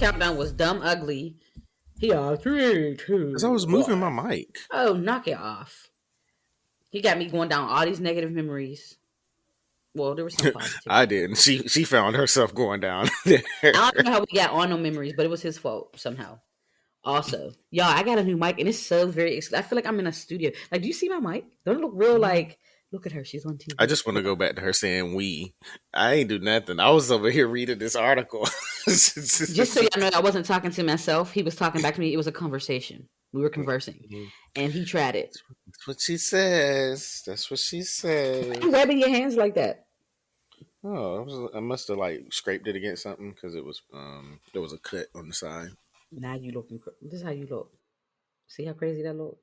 countdown was dumb ugly. He all 3, 2. Because I was moving my mic. Oh, knock it off. He got me going down all these negative memories. Well, there was some positive. I didn't. She found herself going down there. I don't know how we got on no memories, but it was his fault somehow. Also, y'all, I got a new mic and it's so very. I feel like I'm in a studio. Like, do you see my mic? Don't it look real? Like, look at her. She's on TV. I just want to go back to her saying "we." I ain't do nothing. I was over here reading this article. Just so y'all know, I wasn't talking to myself. He was talking back to me. It was a conversation. We were conversing, and he tried it. That's what she says. That's what she says. Why are you rubbing your hands like that? Oh, I must have like scraped it against something because it was there was a cut on the side. Now you looking. This is how you look. See how crazy that look?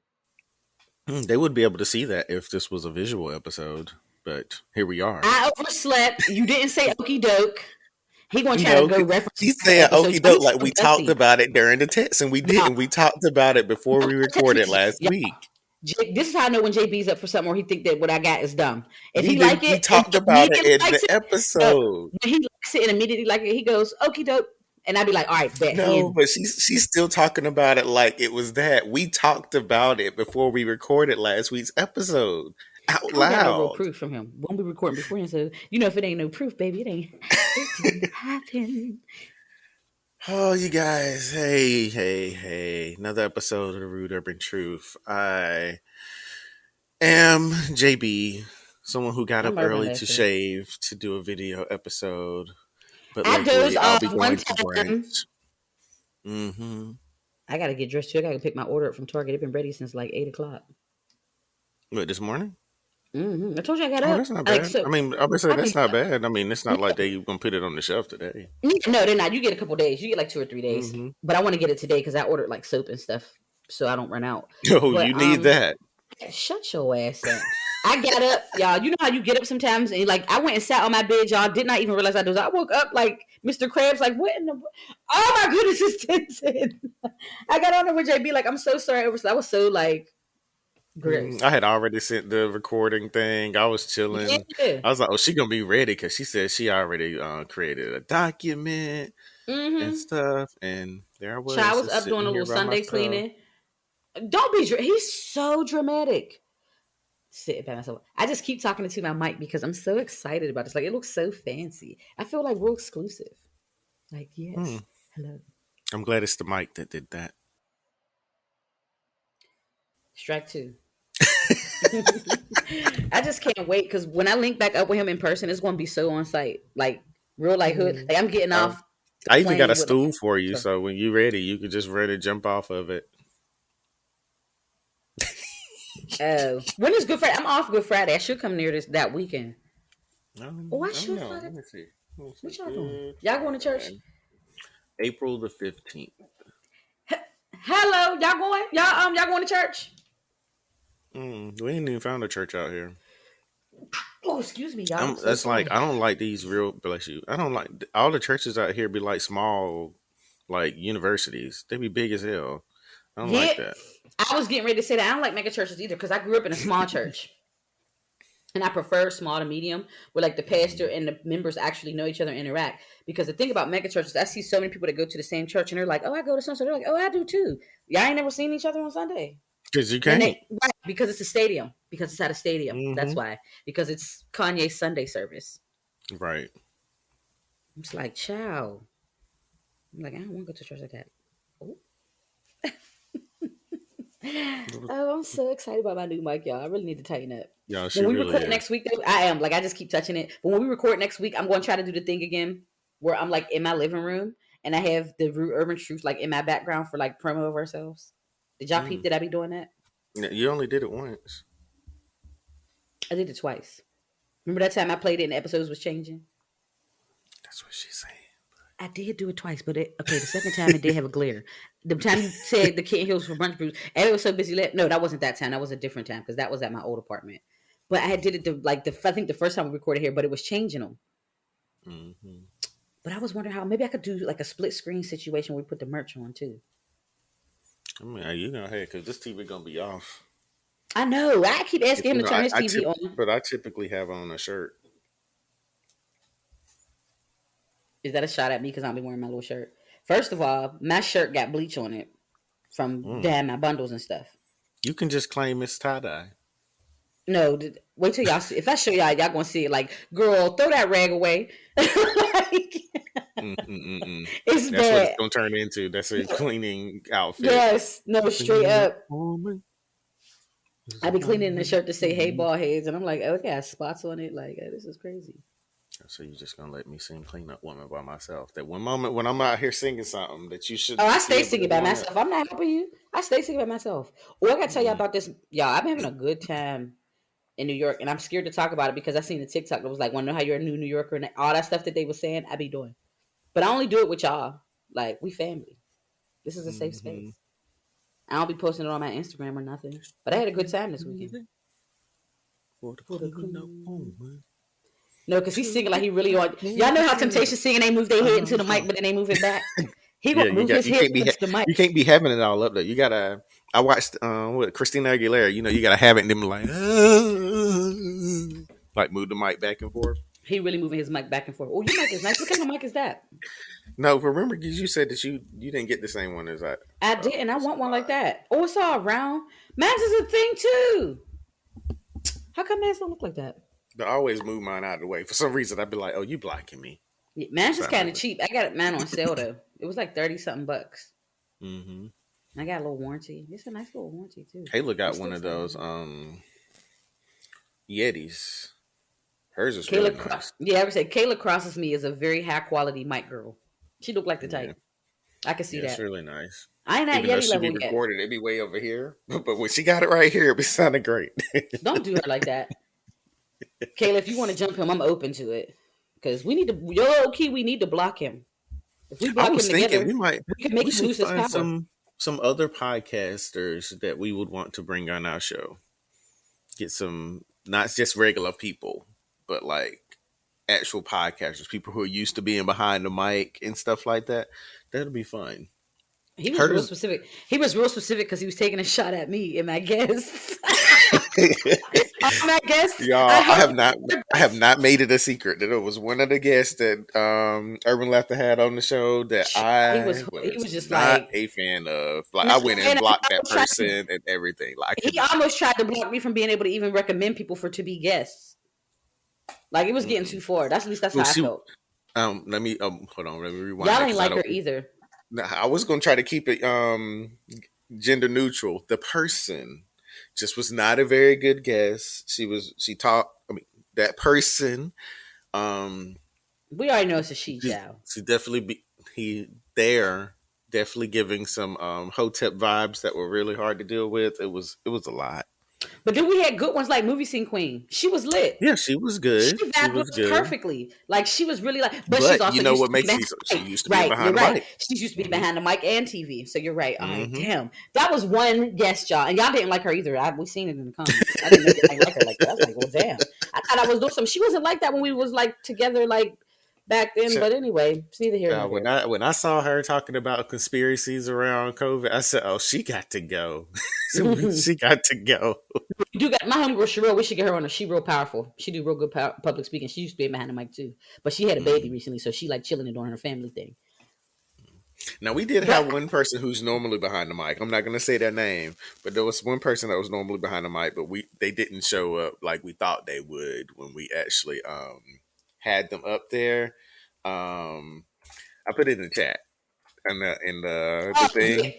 They would be able to see that if this was a visual episode, but here we are. I overslept. You didn't say okie doke. He gonna try to go reference. He said okie doke like we talked about it during the text, and we didn't. We talked about it before we recorded last week. This is how I know when JB's up for something or he think that what I got is dumb. If he like it, we talked about it in the episode. When he likes it and immediately like it, he goes okie doke. And I'd be like, all right, bet. No, but she's still talking about it like it was that. We talked about it before we recorded last week's episode out loud. I got no real proof from him. When we recording before him, so if it ain't no proof, baby, it didn't happen. Oh, you guys. Hey. Another episode of the Rude Urban Truth. I am JB, someone who got up early to shave to do a video episode. But I dozed off one time. I gotta get dressed too. I gotta pick my order up from Target. It's been ready since like 8 o'clock. What, this morning? I told you I got up. That's not bad. I mean, I would say that's not bad. I mean, it's not like they gonna put it on the shelf today. No, they're not. You get a couple days. You get like 2 or 3 days. But I want to get it today because I ordered like soap and stuff so I don't run out. Oh, you need that. Shut your ass up. I got up, y'all. You know how you get up sometimes and like I went and sat on my bed, y'all. Did not even realize I dozed. I woke up like Mr. Krabs, like what in the? Oh my goodness, it's 10. I got on there with JB, like I'm so sorry. I was so like. Gross. I had already sent the recording thing. I was chilling. Yeah. I was like, "Oh, she gonna be ready," because she said she already created a document and stuff. And there I was. I was up doing a little Sunday cleaning. Don't be. He's so dramatic. Sitting by myself. I just keep talking to my mic because I'm so excited about this. Like it looks so fancy. I feel like we're exclusive. Like yes, hello. I'm glad it's the mic that did that. Strike 2. I just can't wait because when I link back up with him in person, it's going to be so on site, like real like hood. Like I'm getting off. I even got a stool for you, so when you're ready, you can just ready to jump off of it. Oh, when is Good Friday? I'm off Good Friday. I should come near that weekend. I should. Let me see. What y'all doing? Y'all going to church? April the 15th. Hello, y'all going? Y'all going to church? We ain't even found a church out here. Oh, excuse me, y'all. That's like I don't like these real. Bless you. I don't like all the churches out here. Be like small, like universities. They be big as hell. I don't like that. I was getting ready to say that I don't like mega churches either because I grew up in a small church, and I prefer small to medium, where like the pastor and the members actually know each other and interact. Because the thing about mega churches, I see so many people that go to the same church and they're like, "Oh, I go to so." They're like, "Oh, I do too." Y'all ain't never seen each other on Sunday. Because you can't. Right, because it's a stadium. Because it's at a stadium. That's why. Because it's Kanye's Sunday service. Right. It's like, child. I'm like, I don't want to go to church like that. Oh. Oh, I'm so excited about my new mic, y'all. I really need to tighten up. Yeah, when we record next week, though, I am. Like, I just keep touching it. But when we record next week, I'm going to try to do the thing again where I'm like in my living room and I have the Urban Truth like in my background for like promo of ourselves. Did y'all peep that I be doing that? You only did it once. I did it twice. Remember that time I played it and the episodes was changing? That's what she's saying. I did do it twice, but the second time it did have a glare. The time you said the Kitten Hills for brunch brews, and it was so busy. No, that wasn't that time. That was a different time because that was at my old apartment. But I did it I think the first time we recorded here, but it was changing them. But I was wondering how maybe I could do like a split screen situation where we put the merch on too. I mean, you know, hey, because this TV gonna be off. I know. I keep asking him to turn his TV on. But I typically have on a shirt. Is that a shot at me because I'll be wearing my little shirt? First of all, my shirt got bleach on it from Mm. dyeing my bundles and stuff. You can just claim it's tie-dye. No, wait till y'all see. If I show y'all gonna see it. Like, girl, throw that rag away. Like, it's That's what it's bad. gonna turn into. That's a cleaning outfit. Yes, no, straight Cleaning up up. woman. I be cleaning the shirt to say "Hey, bald heads," and I'm like, oh, it got spots on it. Like, this is crazy. So you're just gonna let me sing "Clean Up Woman" by myself? That one moment when I'm out here singing something that you should. Oh, I be stay able to singing by line up. myself. I'm not helping you. I stay singing by myself. Oh, I gotta tell y'all about this. Y'all, I've been having a good time in New York, and I'm scared to talk about it because I seen the TikTok that was like, "Want to know how you're a new New Yorker?" and all that stuff that they were saying. I be doing, but I only do it with y'all. Like, we family. This is a safe space. I don't be posting it on my Instagram or nothing. But I had a good time this weekend. For the clean up woman. No, because he's singing like he really on. Y'all know how Temptation singing, they move their head into the mic, but then they move it back. He Yeah, gonna move his head into the mic. you can't be having it all up there. You gotta. I watched with Christina Aguilera. You know, you gotta have it and them like move the mic back and forth. He really moving his mic back and forth. Oh, your mic is nice. What kind of mic is that? No, remember because you said that you didn't get the same one as I. I did, and I want one like that. Oh, it's all round. Man's is a thing too. How come man's don't look like that? I always move mine out of the way. For some reason, I'd be like, "Oh, you blocking me." Yeah, man's is kind of cheap. I got mine on sale though. It was like 30-something bucks. Mm-hmm. I got a little warranty. It's a nice little warranty too. Kayla got one of those Yetis. Hers is really nice. Yeah, I would say Kayla crosses me as a very high quality mic girl. She looked like the type. I can see that. It's really nice. I ain't at Even though Yeti she level be yet. recorded, it be way over here. But when she got it right here, it be sounding great. Don't do her like that. Kayla, if you want to jump him, I'm open to it. Because we need to, low key, we need to block him. If we block him together, we can make him lose his power. Some other podcasters that we would want to bring on our show. Get some, not just regular people, but like actual podcasters, people who are used to being behind the mic and stuff like that. That'll be fun. He was real specific. He was real specific because he was taking a shot at me and my guests. My guests. Y'all, I have not made it a secret that it was one of the guests that Urban Laughter had on the show that he was just not like a fan of. Like, I went and blocked that person and everything. Like, he almost tried to block me from being able to even recommend people to be guests. Like, it was getting too far. That's how I felt. Let me hold on. Let me rewind. Y'all ain't like her either. I was gonna try to keep it gender neutral. The person just was not a very good guest. That person. We already know it's a she child. She definitely definitely giving some Hotep vibes that were really hard to deal with. It was a lot. But then we had good ones like Movie Scene Queen. She was lit. Yeah, she was good. She was good perfectly. Like, she was really like. But she's also, you know what makes she used to be behind the mic. She used to be behind the mic and TV. So you're right. All right, damn. That was one guest, y'all, and y'all didn't like her either. We seen it in the comments. I didn't like her like that. I was like, well, damn. I thought I was doing something. She wasn't like that when we was like together, like back then. But anyway, it's neither here nor there. When I saw her talking about conspiracies around COVID, I said, "Oh, she got to go. She got to go." You do got my homegirl Sherelle. We should get her on. She real powerful. She do real good public speaking. She used to be behind the mic too, but she had a baby recently, so she like chilling it on her family thing. Now, we did have one person who's normally behind the mic. I'm not going to say their name, but there was one person that was normally behind the mic, but they didn't show up like we thought they would when we actually had them up there. I put it in the chat. In the thing,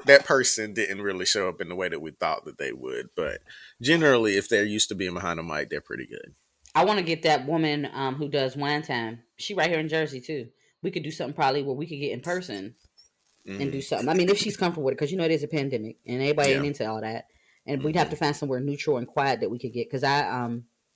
that person didn't really show up in the way that we thought that they would. But generally, if they're used to being behind the mic, they're pretty good. I want to get that woman who does Wine Time. She right here in Jersey too. We could do something probably where we could get in person and do something. I mean, if she's comfortable with it, because it is a pandemic and everybody ain't into all that, and we'd have to find somewhere neutral and quiet that we could get. Because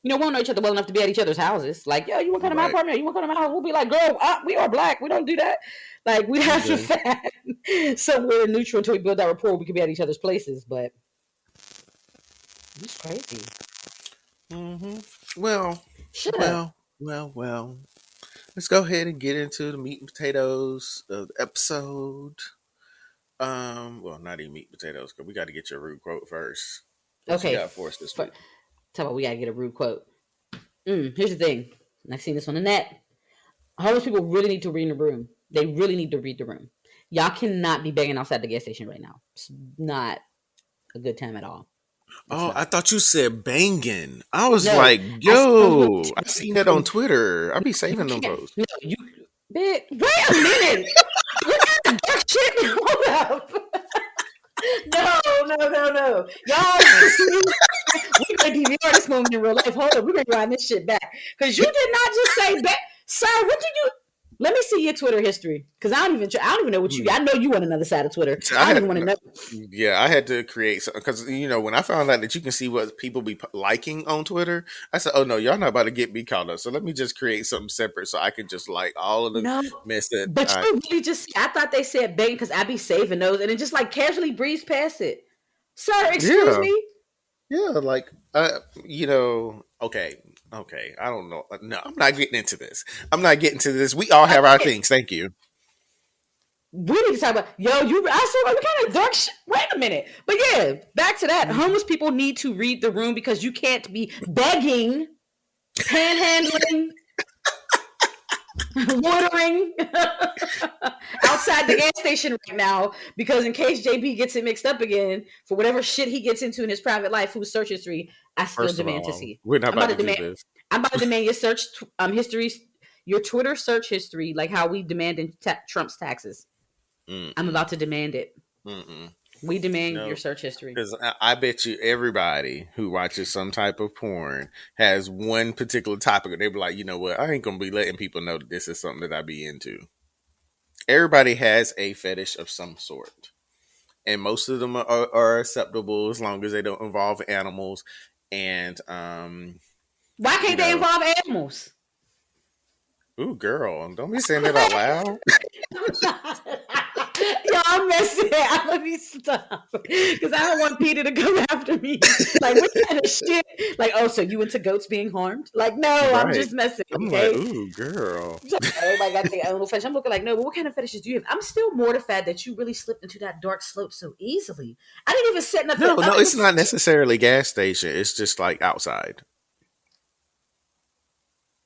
we don't know each other well enough to be at each other's houses. Like, yo, you want to come to my apartment? You want to come to my house? We'll be like, girl, we are black. We don't do that. Like, we have to find somewhere neutral until we build that rapport. We could be at each other's places, but it's crazy. Well. Let's go ahead and get into the meat and potatoes of the episode. Well, not even meat and potatoes, because we got to get your rude quote first. What you got for us this week? Talk about we gotta get a rude quote. Here's the thing. I've seen this on the net. Homeless people really need to read in the room. They really need to read the room. Y'all cannot be begging outside the gas station right now. It's not a good time at all. It's Oh, I not. thought you said banging. I was No, like, I said I'm going yo, to I read seen the that on room. Twitter. I be You saving them can't. posts. No, you. Bitch, wait a minute. What kind of dark shit? Hold up. No, no, no, no. Y'all, see, we're going to DVR this moment in real life. Hold up. We're going to rewind this shit back. Because you did not just say, sir, what did you. Let me see your Twitter history. Because I don't even know what you. I know you on another side of Twitter. So I don't even want to know. I had to create something because when I found out that you can see what people be liking on Twitter, I said, "Oh no, y'all not about to get me caught up." So let me just create something separate so I can just like all of the No. mess that But you really just. I thought they said bang because I be saving those. And it just like casually breeze past it. Sir, excuse yeah, me? yeah, like okay, okay, I don't know. No, I'm not getting into this. I'm not getting to this. We all have our things. Thank you. We need to talk about I said what kind of dark shit. Wait a minute. But yeah, back to that. Homeless people need to read the room because you can't be begging, panhandling, loitering outside the gas station right now because in case JB gets it mixed up again for whatever shit he gets into in his private life, whose search history I still First of demand to all, see. we're not I'm about about to to do demand. this. I'm about to demand your search history, your Twitter search history, like how we demanded Trump's taxes. I'm Mm-mm, about to demand it. mm-mm. We demand your No, search history. because I bet you everybody who watches some type of porn has one particular topic. They be like, you know what? I ain't gonna be letting people know that this is something that I be into. Everybody has a fetish of some sort, and most of them are acceptable as long as they don't involve animals. And Why you can't they know, involve animals? ooh, girl, don't be saying that out loud. Yo, I'm messing. Let me stop because I don't want Peter to come after me. Like, what kind of shit? Like, oh, so you into goats being harmed? Like, no, I'm Right? just messing. I'm like, Okay. ooh, girl. So everybody got their own little fetish. I'm looking like, no, but what kind of fetishes do you have? I'm still mortified that you really slipped into that dark slope so easily. I didn't even set nothing No, no, up. It it's was not necessarily gas station. It's just like outside.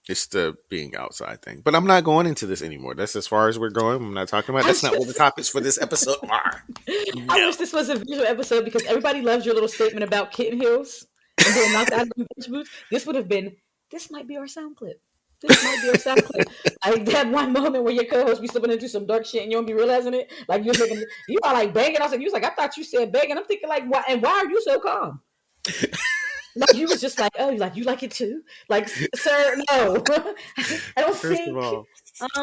It's the being outside thing. But I'm not going into this anymore. That's as far as we're going. I'm not talking about. I That's not what the just topics for this episode are. I No. wish this was a visual episode because everybody loves your little statement about kitten heels and being knocked out of the bench boots. This would have been. This might be our sound clip. This might be our sound clip. Like that one moment where your co-host be slipping into some dark shit and you don't be realizing it. Like you was making, you are like banging. I was like, you was like, I thought you said banging. I'm thinking like, why? And why are you so calm? Like you was just like, oh, you like it too? Like, sir, no, I don't First of think. all,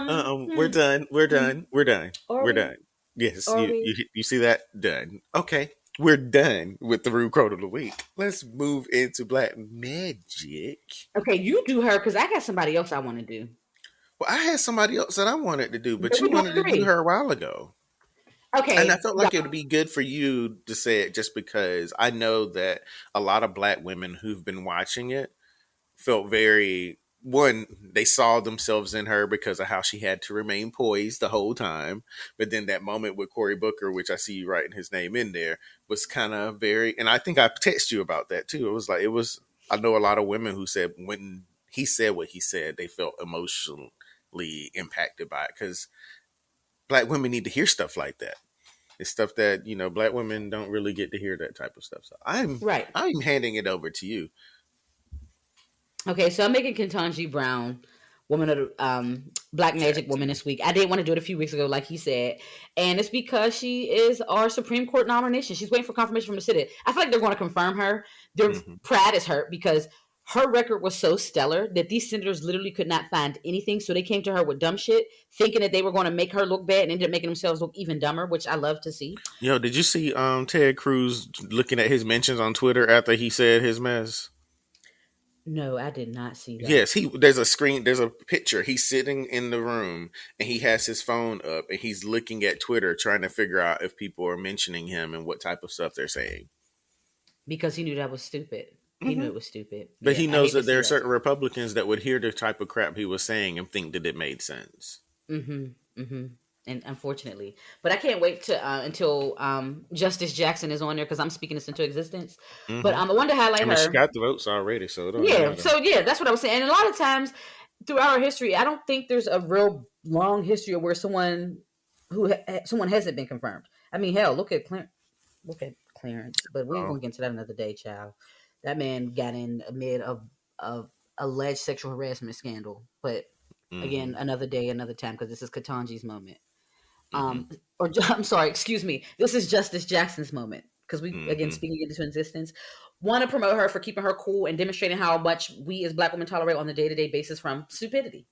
Um, we're hmm, done. We're hmm. done. We're done. Are We're we? done. Yes, Are you we? you you see that? Done. Okay, we're done with the rude quote of the week. Let's move into black magic. Okay, you do her because I got somebody else I want to do. Well, I had somebody else that I wanted to do, but But you we doing wanted to do three. her a while ago. And I Okay, felt yeah. like it would be good for you to say it just because I know that a lot of black women who've been watching it felt very one, they saw themselves in her because of how she had to remain poised the whole time. But then that moment with Cori Booker, which I see you writing his name in there, was kind of very, and I think I texted you about that too. I know a lot of women who said when he said what he said, they felt emotionally impacted by it because black women need to hear stuff like that. It's stuff that black women don't really get to hear that type of stuff. So Right. I'm handing it over to you. Okay, so I'm making Ketanji Brown, woman of the Black Magic Woman Tattoo. this week. I did want to do it a few weeks ago, like he said, and it's because she is our Supreme Court nomination. She's waiting for confirmation from the Senate. I feel like they're going to confirm her. Their Hmm. pride is hurt because her record was so stellar that these senators literally could not find anything, so they came to her with dumb shit, thinking that they were going to make her look bad, and ended up making themselves look even dumber, which I love to see. Did you see Ted Cruz looking at his mentions on Twitter after he said his mess? No, I did not see that. Yes, there's a picture. He's sitting in the room and he has his phone up and he's looking at Twitter trying to figure out if people are mentioning him and what type of stuff they're saying. Because he knew that was stupid. He knew Hmm. it was stupid. But Yeah, he I knows hate to that there see are that. certain Republicans that would hear the type of crap he was saying and think that it made sense. Mm-hmm. Mm-hmm. And unfortunately, but I can't wait to until Justice Jackson is on there because I'm speaking this into existence. But Hmm. I wanted to I highlight mean, she her. got the votes already, so it don't even Yeah. matter. So yeah, that's what I was saying. And a lot of times throughout our history, I don't think there's a real long history of where someone hasn't been confirmed. I mean, hell, look at Clarence, but we're Oh. gonna get into that another day, child. That man got in amid of alleged sexual harassment scandal, but Mm-hmm. again, another day, another time, because this is Ketanji's moment. Mm-hmm. Or I'm sorry, excuse me. This is Justice Jackson's moment because we again Mm-hmm. speaking into existence. Want to promote her for keeping her cool and demonstrating how much we as Black women tolerate on a day to day basis from stupidity.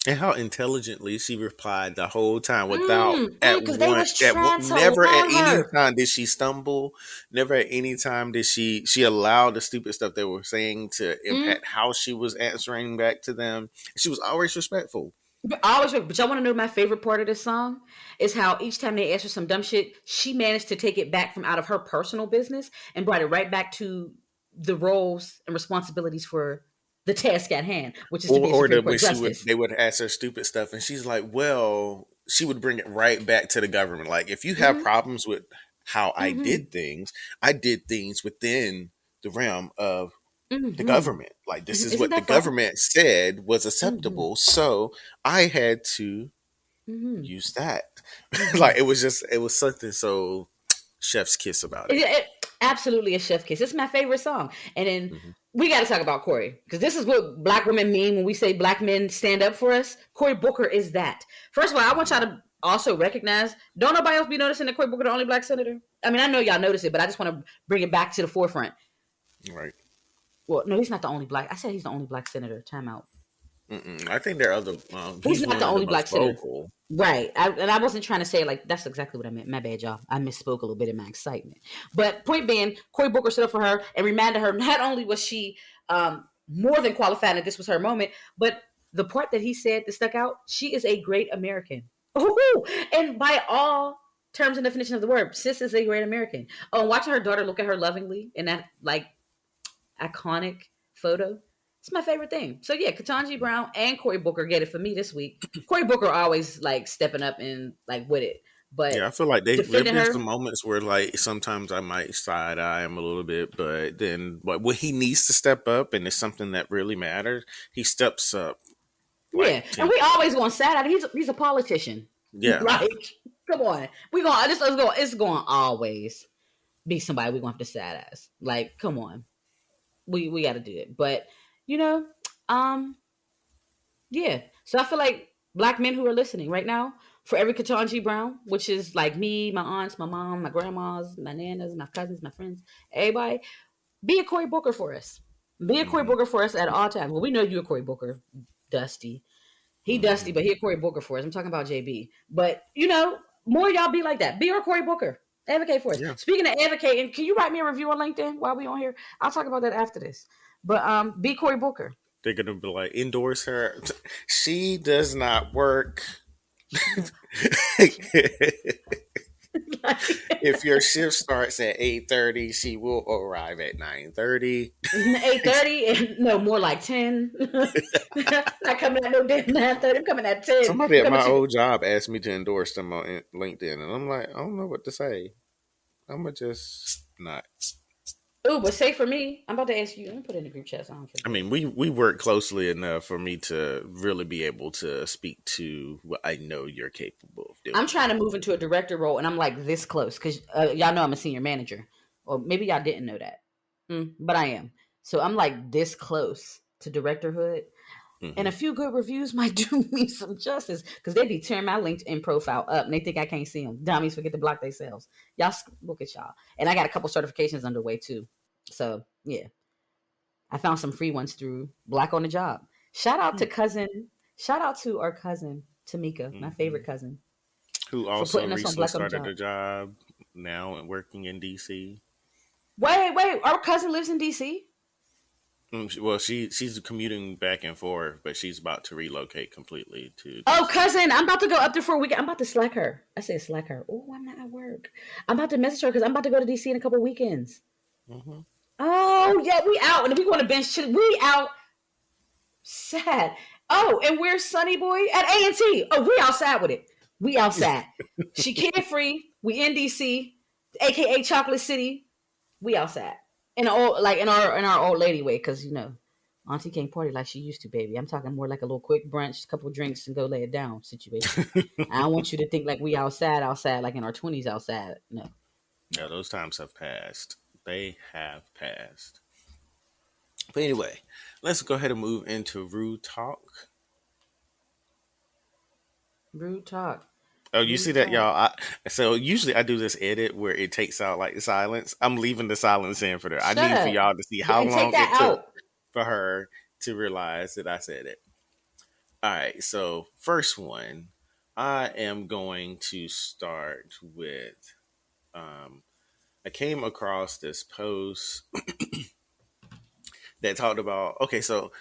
And how intelligently she replied the whole time without Because they was trying to never at lie any her. time did she stumble. Never at any time did she allow the stupid stuff they were saying to Mm, impact how she was answering back to them. She was always respectful. but but y'all want to know my favorite part of this song is how each time they asked her some dumb shit, she managed to take it back from out of her personal business and brought it right back to the roles and responsibilities for the task at hand, which is to be a Or Supreme the when Court she would justice. they would ask her stupid stuff and she's like, well, she would bring it right back to the government. Like, if you have Mm-hmm, problems with how mm-hmm, I did things within the realm of the mm-hmm. government. Like, this is Isn't what the that funny? government said was Mm-hmm, acceptable. So I had to mm-hmm, use that. mm-hmm. Like, it was something so chef's kiss about it. Absolutely a chef kiss. It's my favorite song. And then Hmm. we got to talk about Cori because this is what Black women mean when we say Black men stand up for us. Cori Booker is that. First of all, I want y'all to also recognize. Don't nobody else be noticing that Cori Booker the only Black senator. I mean, I know y'all notice it, but I just want to bring it back to the forefront. Right. Well, no, he's not the only Black. I said he's the only Black senator. Time out. Mm-mm. I think there are other. He's He's not one the of the only Black most senator. vocal. Right. And I wasn't trying to say like that's exactly what I meant. My bad, y'all. I misspoke a little bit in my excitement. But point being, Cori Booker stood up for her and reminded her not only was she more than qualified that this was her moment, but the part that he said that stuck out, she is a great American. Ooh, and by all terms and definitions of the word, sis is a great American. Oh, watching her daughter look at her lovingly in that like iconic photo. It's my favorite thing. So yeah, Ketanji Brown and Cori Booker get it for me this week. Cori Booker always like stepping up and like with it, but Yeah, I feel like there've defending been some her, moments where like sometimes I might side eye him a little bit, but when he needs to step up and it's something that really matters, he steps up like yeah. And 10. we always going to sad at him. He's a politician. Yeah. Like, come on, we going this is going it's going to always be somebody we going to have to sad ass. Like, come on, we got to do it. But you know, um, yeah. So I feel like Black men who are listening right now, for every Ketanji Brown, which is like me, my aunts, my mom, my grandmas, my nanas, my cousins, my friends, everybody, be a Cori Booker for us. Be a Cori Hmm. Booker for us at all times. Well, we know you're a Cori Booker, Dusty. He Dusty, Hmm. but he a Cori Booker for us. I'm talking about JB. But you know, more y'all be like that. Be our Cori Booker. Advocate for us. Yeah. Speaking of advocating, can you write me a review on LinkedIn while we on here? I'll talk about that after this. But be Cori Booker. They're gonna be like endorse her. She does not work. Shut up. If your shift starts at 8:30, she will arrive at 9:30. 8:30 and no more like 10. Not coming at no damn 9:30. I'm coming at 10. Somebody I'm at coming my to old job asked me to endorse them on LinkedIn, and I'm like, I don't know what to say. I'm gonna just not. Oh, but say for me, I'm about to ask you. Let me put it in the group chat so I don't I forget. mean, we work closely enough for me to really be able to speak to what I know you're capable of I'm doing. trying to move into a director role, and I'm like this close because y'all know I'm a senior manager, or maybe y'all didn't know that, but I am. So I'm like this close to directorhood, and Hmm. a few good reviews might do me some justice because they be tearing my LinkedIn profile up, and they think I can't see them. Dummies forget to block themselves. Y'all look at y'all, and I got a couple certifications underway too. So yeah, I found some free ones through Black on the Job. Shout out to cousin. Shout out to our cousin Tamika, my Hmm. favorite cousin, Who for also putting us on recently Black on the started Job. a job now and working in DC. Wait, our cousin lives in DC. Well, she's commuting back and forth, but she's about to relocate completely to Oh, DC. cousin, I'm about to go up there for a weekend. I'm about to slack her. I said slack her. Oh, I'm not at work. I'm about to message her because I'm about to go to DC in a couple weekends. Hmm. Oh, yeah, we out. And we going to bench chill. We out sad. Oh, and where's Sunny Boy? At A&T. Oh, we outside with it. We outside. She carefree. We in DC, aka Chocolate City. We outside. In our old lady way, because you know. Auntie can't party like she used to, baby. I'm talking more like a little quick brunch, couple drinks, and go lay it down situation. I don't want you to think like we outside, like in our 20s outside. No. Yeah, those times have passed. They have passed. But anyway, let's go ahead and move into rude talk. Rude talk. Oh, you see Rude that, talk. y'all? So usually I do this edit where it takes out like the silence. I'm leaving the silence in for there. I Shut need for up. y'all to see Yeah, how and take long that it took out. for her to realize that I said it. All right, so first one, I am going to start with. Um, I came across this post that talked about, okay, so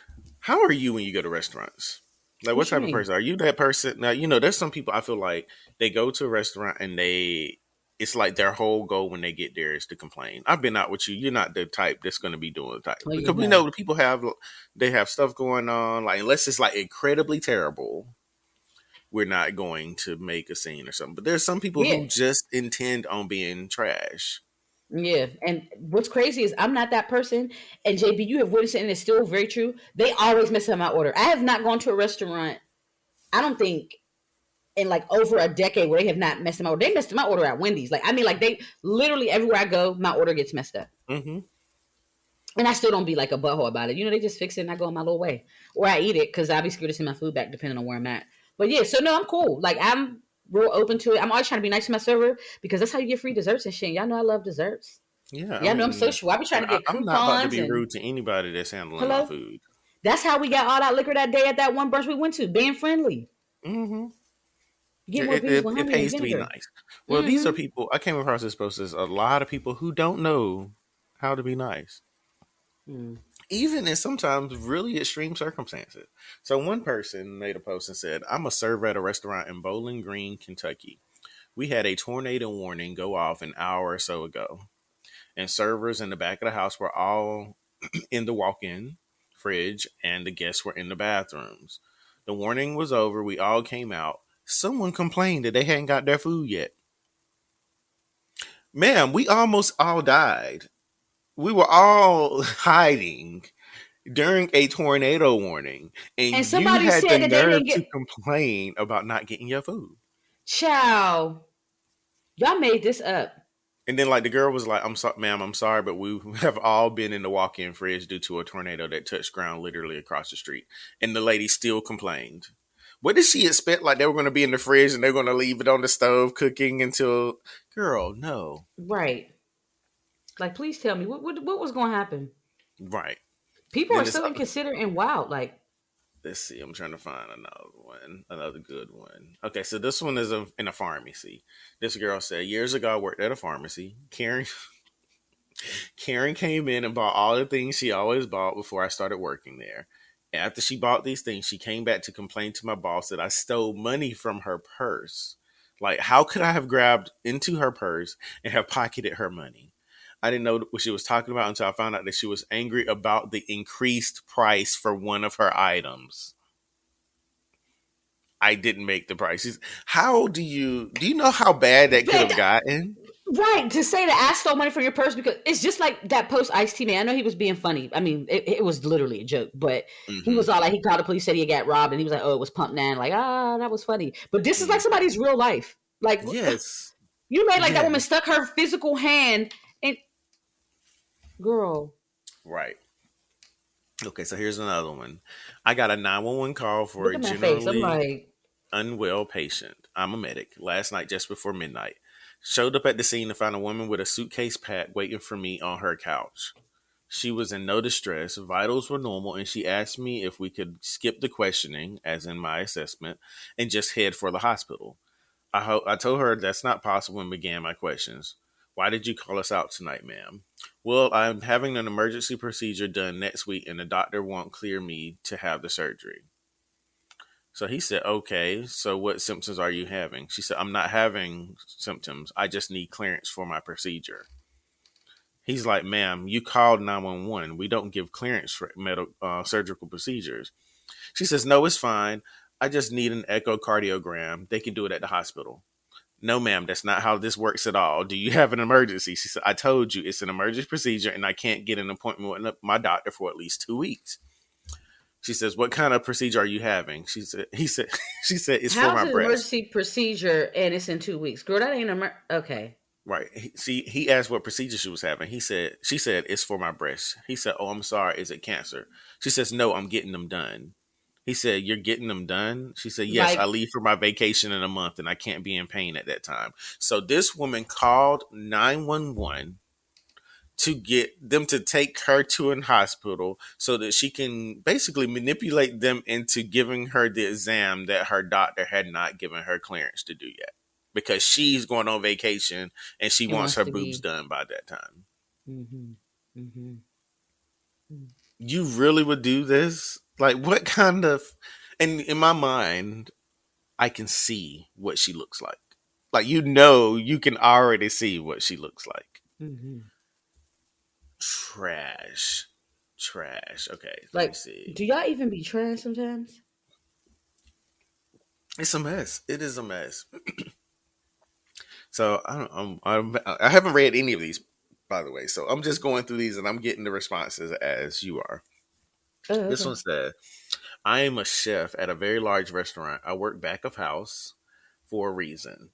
how are you when you go to restaurants? Like, what What you type of mean? person are you? That person? Now, there's some people I feel like they go to a restaurant and it's like their whole goal when they get there is to complain. I've been out with you. You're not the type that's going to be doing the type, Oh yeah, because we no. know the people they have stuff going on. Like, unless it's like incredibly terrible, we're not going to make a scene or something. But there's some people Yeah. who just intend on being trash. Yeah. And what's crazy is I'm not that person. And JB, you have witnessed it, and it's still very true. They always mess up my order. I have not gone to a restaurant, I don't think, in like over a decade where they have not messed up my order. They messed up my order at Wendy's. Like, I mean, like they literally everywhere I go, my order gets messed up. Hmm. And I still don't be like a butthole about it. They just fix it and I go on my little way. Or I eat it because I'll be scared to send my food back depending on where I'm at. But yeah, so no, I'm cool. Like I'm real open to it. I'm always trying to be nice to my server because that's how you get free desserts and shit. Y'all know I love desserts. Yeah, I Y'all know I'm mean, social. I be trying to get I'm not about to coupons be and rude to anybody that's handling my hello. food. That's how we got all that liquor that day at that one brunch we went to, being friendly. Hmm. You get more It, beans it, with it honey and pays to be vinegar. nice. Well, these are Mm-hmm. people. I came across this post. There's a lot of people who don't know how to be nice, Mm. even in sometimes really extreme circumstances. So one person made a post and said, "I'm a server at a restaurant in Bowling Green, Kentucky. We had a tornado warning go off an hour or so ago, and servers in the back of the house were all in the walk-in fridge, and the guests were in the bathrooms. The warning was over. We all came out. Someone complained that they hadn't got their food yet. Ma'am, we almost all died. We were all hiding during a tornado warning, and And you somebody had the said that they nerve didn't to get complain about not getting your food." chow. Y'all made this up. And then, like, the girl was like, "I'm sorry, ma'am, I'm sorry, but we have all been in the walk-in fridge due to a tornado that touched ground literally across the street." And the lady still complained. What did she expect? Like, they were going to be in the fridge and they're going to leave it on the stove cooking until? Girl, no. Right. Like, please tell me what was going to happen. Right. People are Then it's so inconsiderate and wild. Like, let's see. I'm trying to find another good one. Okay, so this one is in a pharmacy. This girl said, "Years ago, I worked at a pharmacy. Karen came in and bought all the things she always bought before I started working there. After she bought these things, she came back to complain to my boss that I stole money from her purse. Like, how could I have grabbed into her purse and have pocketed her money? I didn't know what she was talking about until I found out that she was angry about the increased price for one of her items. I didn't make the prices. How do you know how bad that could but have gotten?" right, to say that I stole money from your purse, because it's just like that post Ice T man. I know he was being funny. I mean, it was literally a joke, but he Mm-hmm. was all like, he called the police, said he got robbed, and he was like, oh, it was Pump Nan. Like, that was funny. But this is like Mm-hmm. somebody's real life. Like, Yes. you made like that woman Yes. stuck her physical hand and girl, Right. Okay, so here's another one. I got a 911 call for look a at my face. I'm generally like, unwell patient. I'm a medic. Last night, just before midnight, showed up at the scene to find a woman with a suitcase packed waiting for me on her couch. She was in no distress, vitals were normal, and she asked me if we could skip the questioning, as in my assessment, and just head for the hospital. I told her that's not possible and began my questions. "Why did you call us out tonight, ma'am?" "Well, I'm having an emergency procedure done next week and the doctor won't clear me to have the surgery." So he said, "Okay, so what symptoms are you having?" She said, "I'm not having symptoms. I just need clearance for my procedure." He's like, "Ma'am, you called 911. We don't give clearance for surgical procedures." She says, "No, it's fine. I just need an echocardiogram. They can do it at the hospital." "No, ma'am, that's not how this works at all. Do you have an emergency?" She said, "I told you it's an emergency procedure and I can't get an appointment with my doctor for at least 2 weeks." She says, "What kind of procedure are you having?" She said, "He said, she said it's for How's my an breast." emergency procedure and it's in 2 weeks? Girl, that ain't okay. Right. He asked what procedure she was having. She said, "It's for my breast." He said, "Oh, I'm sorry. Is it cancer?" She says, "No, I'm getting them done." He said, "You're getting them done?" She said, "Yes, I Like, leave for my vacation in a month and I can't be in pain at that time." So this woman called 911 to get them to take her to an hospital so that she can basically manipulate them into giving her the exam that her doctor had not given her clearance to do yet, because she's going on vacation and she it wants wants her to boobs be. done by that time. Mm-hmm. Mm-hmm. You really would do this? Like, what kind of, and in my mind, I can see what she looks like. Like, you can already see what she looks like. Mm-hmm. Trash. Trash. Okay, let me Like, see. do y'all even be trash sometimes? It's a mess. It is a mess. So I haven't read any of these, by the way. So I'm just going through these and I'm getting the responses as you are. Oh, This okay. one said, "I am a chef at a very large restaurant. I work back of house for a reason.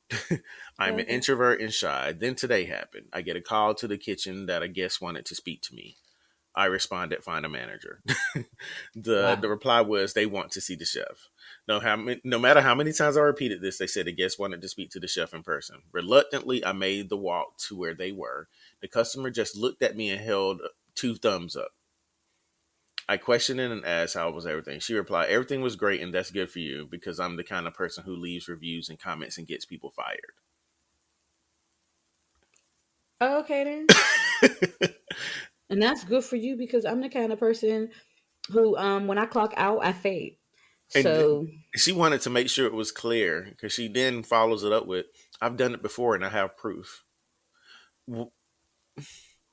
I'm Oh, an okay. introvert and shy. Then today happened. I get a call to the kitchen that a guest wanted to speak to me. I responded, find a manager." The Wow. reply was, "They want to see the chef." No matter how many times I repeated this, they said the guest wanted to speak to the chef in person. Reluctantly, I made the walk to where they were. The customer just looked at me and held two thumbs up. I questioned it and asked how was everything. She replied, "Everything was great, and that's good for you because I'm the kind of person who leaves reviews and comments and gets people fired." Oh, okay then. And that's good for you because I'm the kind of person who, when I clock out, I fade. And So, she wanted to make sure it was clear because she then follows it up with, "I've done it before and I have proof."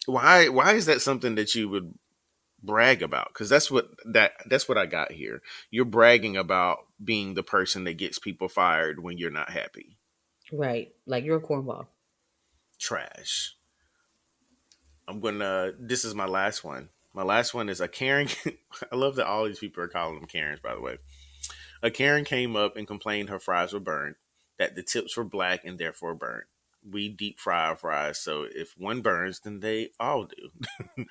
Why is that something that you would brag about? Because that's what I got here. You're bragging about being the person that gets people fired when you're not happy. right, like you're a cornball. Trash. I'm gonna. This is my last one. My last one is a Karen. I love that all these people are calling them Karens. By the way, a Karen came up and complained her fries were burned, that the tips were black and therefore burnt. We deep fry our fries, so if one burns, then they all do.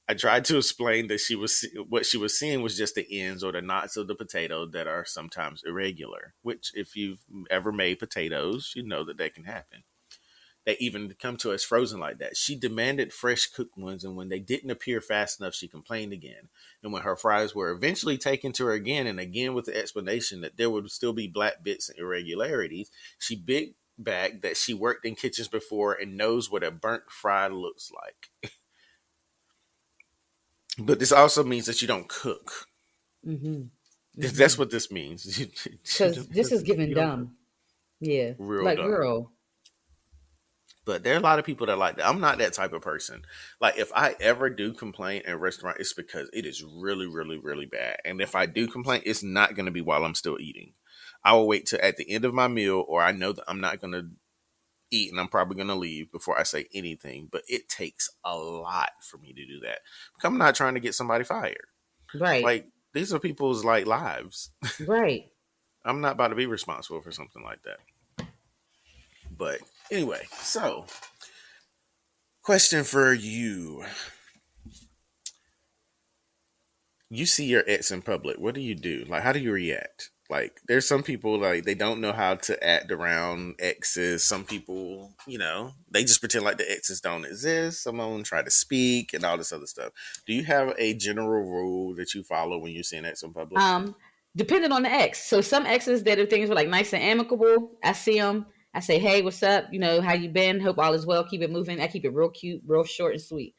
I tried to explain that what she was seeing was just the ends or the knots of the potato that are sometimes irregular. Which, if you've ever made potatoes, you know that that can happen. They even come to us frozen like that. She demanded fresh cooked ones, and when they didn't appear fast enough, she complained again. And when her fries were eventually taken to her again and again with the explanation that there would still be black bits and irregularities, she bit back that she worked in kitchens before and knows what a burnt fry looks like. But this also means that you don't cook. Mm-hmm. Mm-hmm. That's what this means. Because this is You giving don't cook. dumb. Yeah. Real Like, dumb. girl. But there are a lot of people that like that. I'm not that type of person. Like, if I ever do complain in a restaurant, it's because it is really, really, really bad. And if I do complain, it's not going to be while I'm still eating. I will wait till at the end of my meal, or I know that I'm not going to eat and I'm probably going to leave before I say anything. But it takes a lot for me to do that. Because I'm not trying to get somebody fired. Right. Like, these are people's like lives. Right. I'm not about to be responsible for something like that. But anyway, so question for you. You see your ex in public, what do you do? Like, how do you react? Like, there's some people like they don't know how to act around exes. Some people, they just pretend like the exes don't exist. Some of them try to speak and all this other stuff. Do you have a general rule that you follow when you see an ex in public? Um, Depending on the ex. So some exes that if things were like nice and amicable, I see them. I say, hey, what's up? How you been? Hope all is well. Keep it moving. I keep it real cute, real short and sweet.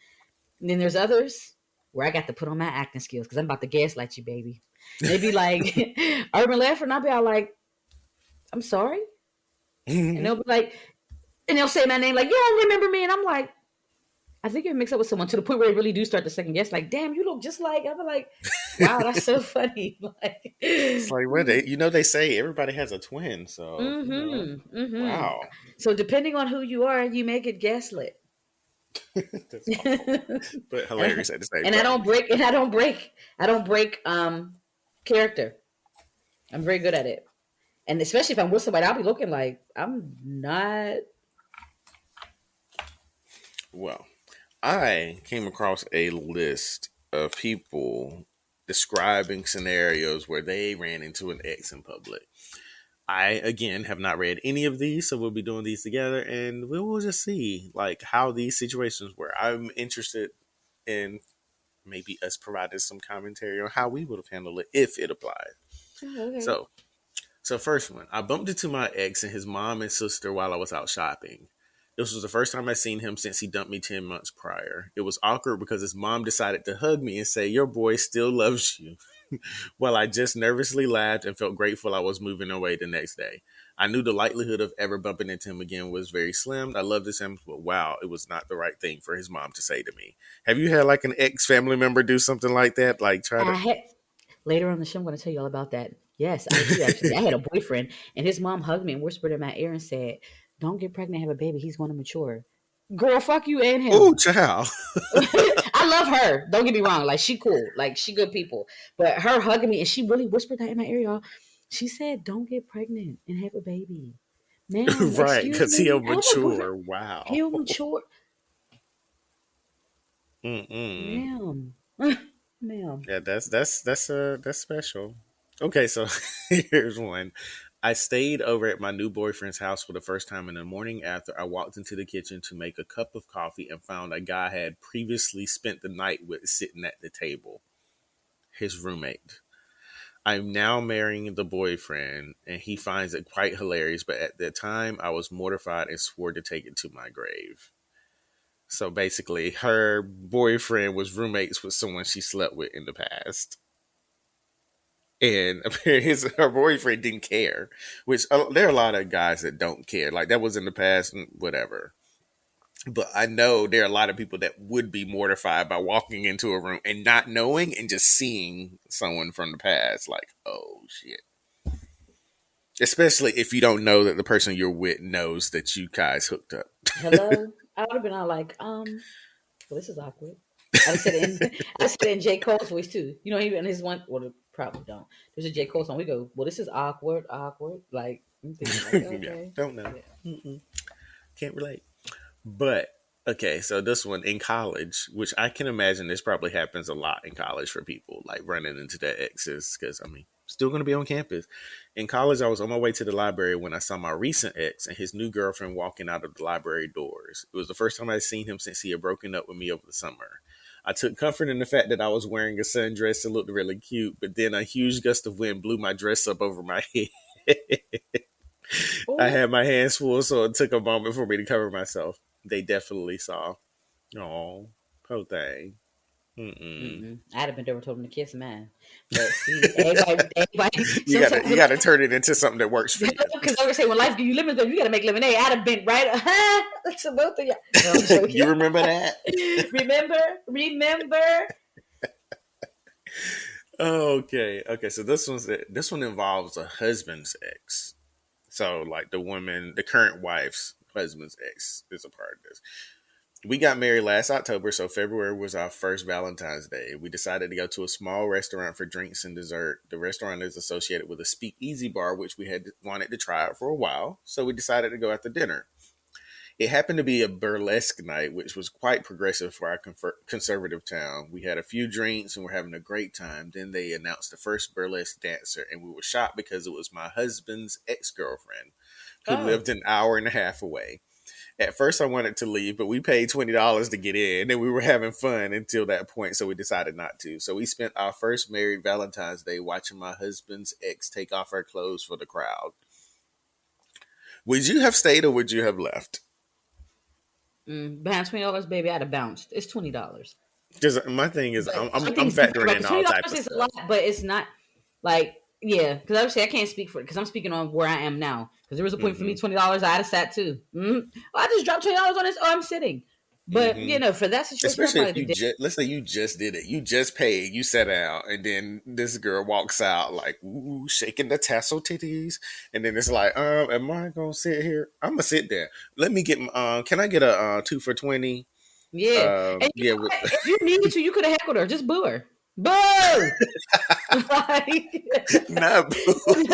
And then there's others where I got to put on my acting skills because I'm about to gaslight you, baby. And they be like, Urban Laughter, and I'll be all like, I'm sorry. And they'll be like, and they'll say my name like, you don't remember me. And I'm like, I think you're mixed up with someone to the point where they really do start to second guess. Like, damn, you look just like. I'm like, wow, that's so funny. Like, It's like, what they say everybody has a twin, so mm-hmm, mm-hmm. wow. So depending on who you are, you may get gaslit. That's awful, but hilarious at the same And I time. don't break. And I don't break. I don't break. Character. I'm very good at it. And especially if I'm with somebody, I'll be looking like I'm not. Well, I came across a list of people describing scenarios where they ran into an ex in public. I again have not read any of these, so we'll be doing these together, and we will just see like how these situations were. I'm interested in maybe us providing some commentary on how we would have handled it if it applied. Oh, okay. So, so first one, I bumped into my ex and his mom and sister while I was out shopping. This was the first time I seen him since he dumped me 10 months prior. It was awkward because his mom decided to hug me and say, "Your boy still loves you." Well, I just nervously laughed and felt grateful I was moving away the next day. I knew the likelihood of ever bumping into him again was very slim. I loved him, but wow, it was not the right thing for his mom to say to me. Have you had like an ex family member do something like that? Like try I to. had later on the show. I'm going to tell you all about that. Yes, I do actually. I had a boyfriend, and his mom hugged me and whispered in my ear and said, "Don't get pregnant, have a baby. He's going to mature." Girl, fuck you and Oh, him. child. I love her. Don't get me wrong. Like she cool. Like she good people. But her hugging me and she really whispered that in my ear, y'all. She said, "Don't get pregnant and have a baby." Ma'am, Right, excuse because he'll me. I have a boyfriend. mature. Wow. He'll mature. Mm-mm. Ma'am. Ma'am. Yeah, that's special. Okay, so here's one. I stayed over at my new boyfriend's house for the first time in the morning after I walked into the kitchen to make a cup of coffee and found a guy I had previously spent the night with sitting at the table, his roommate. I'm now marrying the boyfriend, and he finds it quite hilarious, but at the time I was mortified and swore to take it to my grave. So basically, her boyfriend was roommates with someone she slept with in the past. And apparently her boyfriend didn't care, which there are a lot of guys that don't care. Like that was in the past, and whatever. But I know there are a lot of people that would be mortified by walking into a room and not knowing and just seeing someone from the past. Like, oh shit. Especially if you don't know that the person you're with knows that you guys hooked up. Hello? I would have been all like, well, this is awkward. I said it in I said it in J. Cole's voice too. You know, even his one well probably don't. There's a J. Cole song. We go, well, this is awkward, awkward. Like I'm thinking like, Yeah, okay. don't know. Yeah. Mm-mm. Can't relate. But okay, so this one in college, which I can imagine this probably happens a lot in college for people, like running into their exes, because I mean, still going to be on campus. In college, I was on my way to the library when I saw my recent ex and his new girlfriend walking out of the library doors. It was the first time I'd seen him since he had broken up with me over the summer. I took comfort in the fact that I was wearing a sundress and looked really cute, but then a huge gust of wind blew my dress up over my head. I Oh, had my hands full, so it took a moment for me to cover myself. They definitely saw. Oh, poor thing. Mm-mm. I'd have been there and told him to kiss man. But see, everybody You gotta sometimes you gotta turn it into something that works for you. because I always say when life give you lemons, baby, you gotta make lemonade. I'd have been right to both of y'all. No, I'm You joking. remember that? remember. Okay. So this one involves a husband's ex. So like the current wife's husband's ex is a part of this. We got married last October, so February was our first Valentine's Day. We decided to go to a small restaurant for drinks and dessert. The restaurant is associated with a speakeasy bar, which we had wanted to try out for a while, so we decided to go after dinner. It happened to be a burlesque night, which was quite progressive for our conservative town. We had a few drinks and were having a great time. Then they announced the first burlesque dancer, and we were shocked because it was my husband's ex-girlfriend who Oh. lived an hour and a half away. At first, I wanted to leave, but we paid $20 to get in, and we were having fun until that point, so we decided not to. So we spent our first married Valentine's Day watching my husband's ex take off her clothes for the crowd. Would you have stayed or would you have left? Behind $20, baby, I'd have bounced. It's $20. Because my thing is, But I'm, my thing I'm is, you factoring about in the all $20 type of is a stuff. lot, but it's not like yeah. Because obviously I can't speak for it because I'm speaking on where I am now. Because there was a point for me Mm-hmm. $20, I'd have sat too. I just dropped $20 on this. Oh, I'm sitting. But Mm-hmm. you know, for that situation, I Especially if probably you did. just, let's say you just did it, you just paid, you sat out, and then this girl walks out like, ooh, shaking the tassel titties, and then it's like, am I gonna sit here? I'm gonna sit there. Let me get, can I get a 2 for $20? Yeah, and you Yeah, know what? If you needed to, you could have heckled her. Just boo her. Boo! Like, Not boo.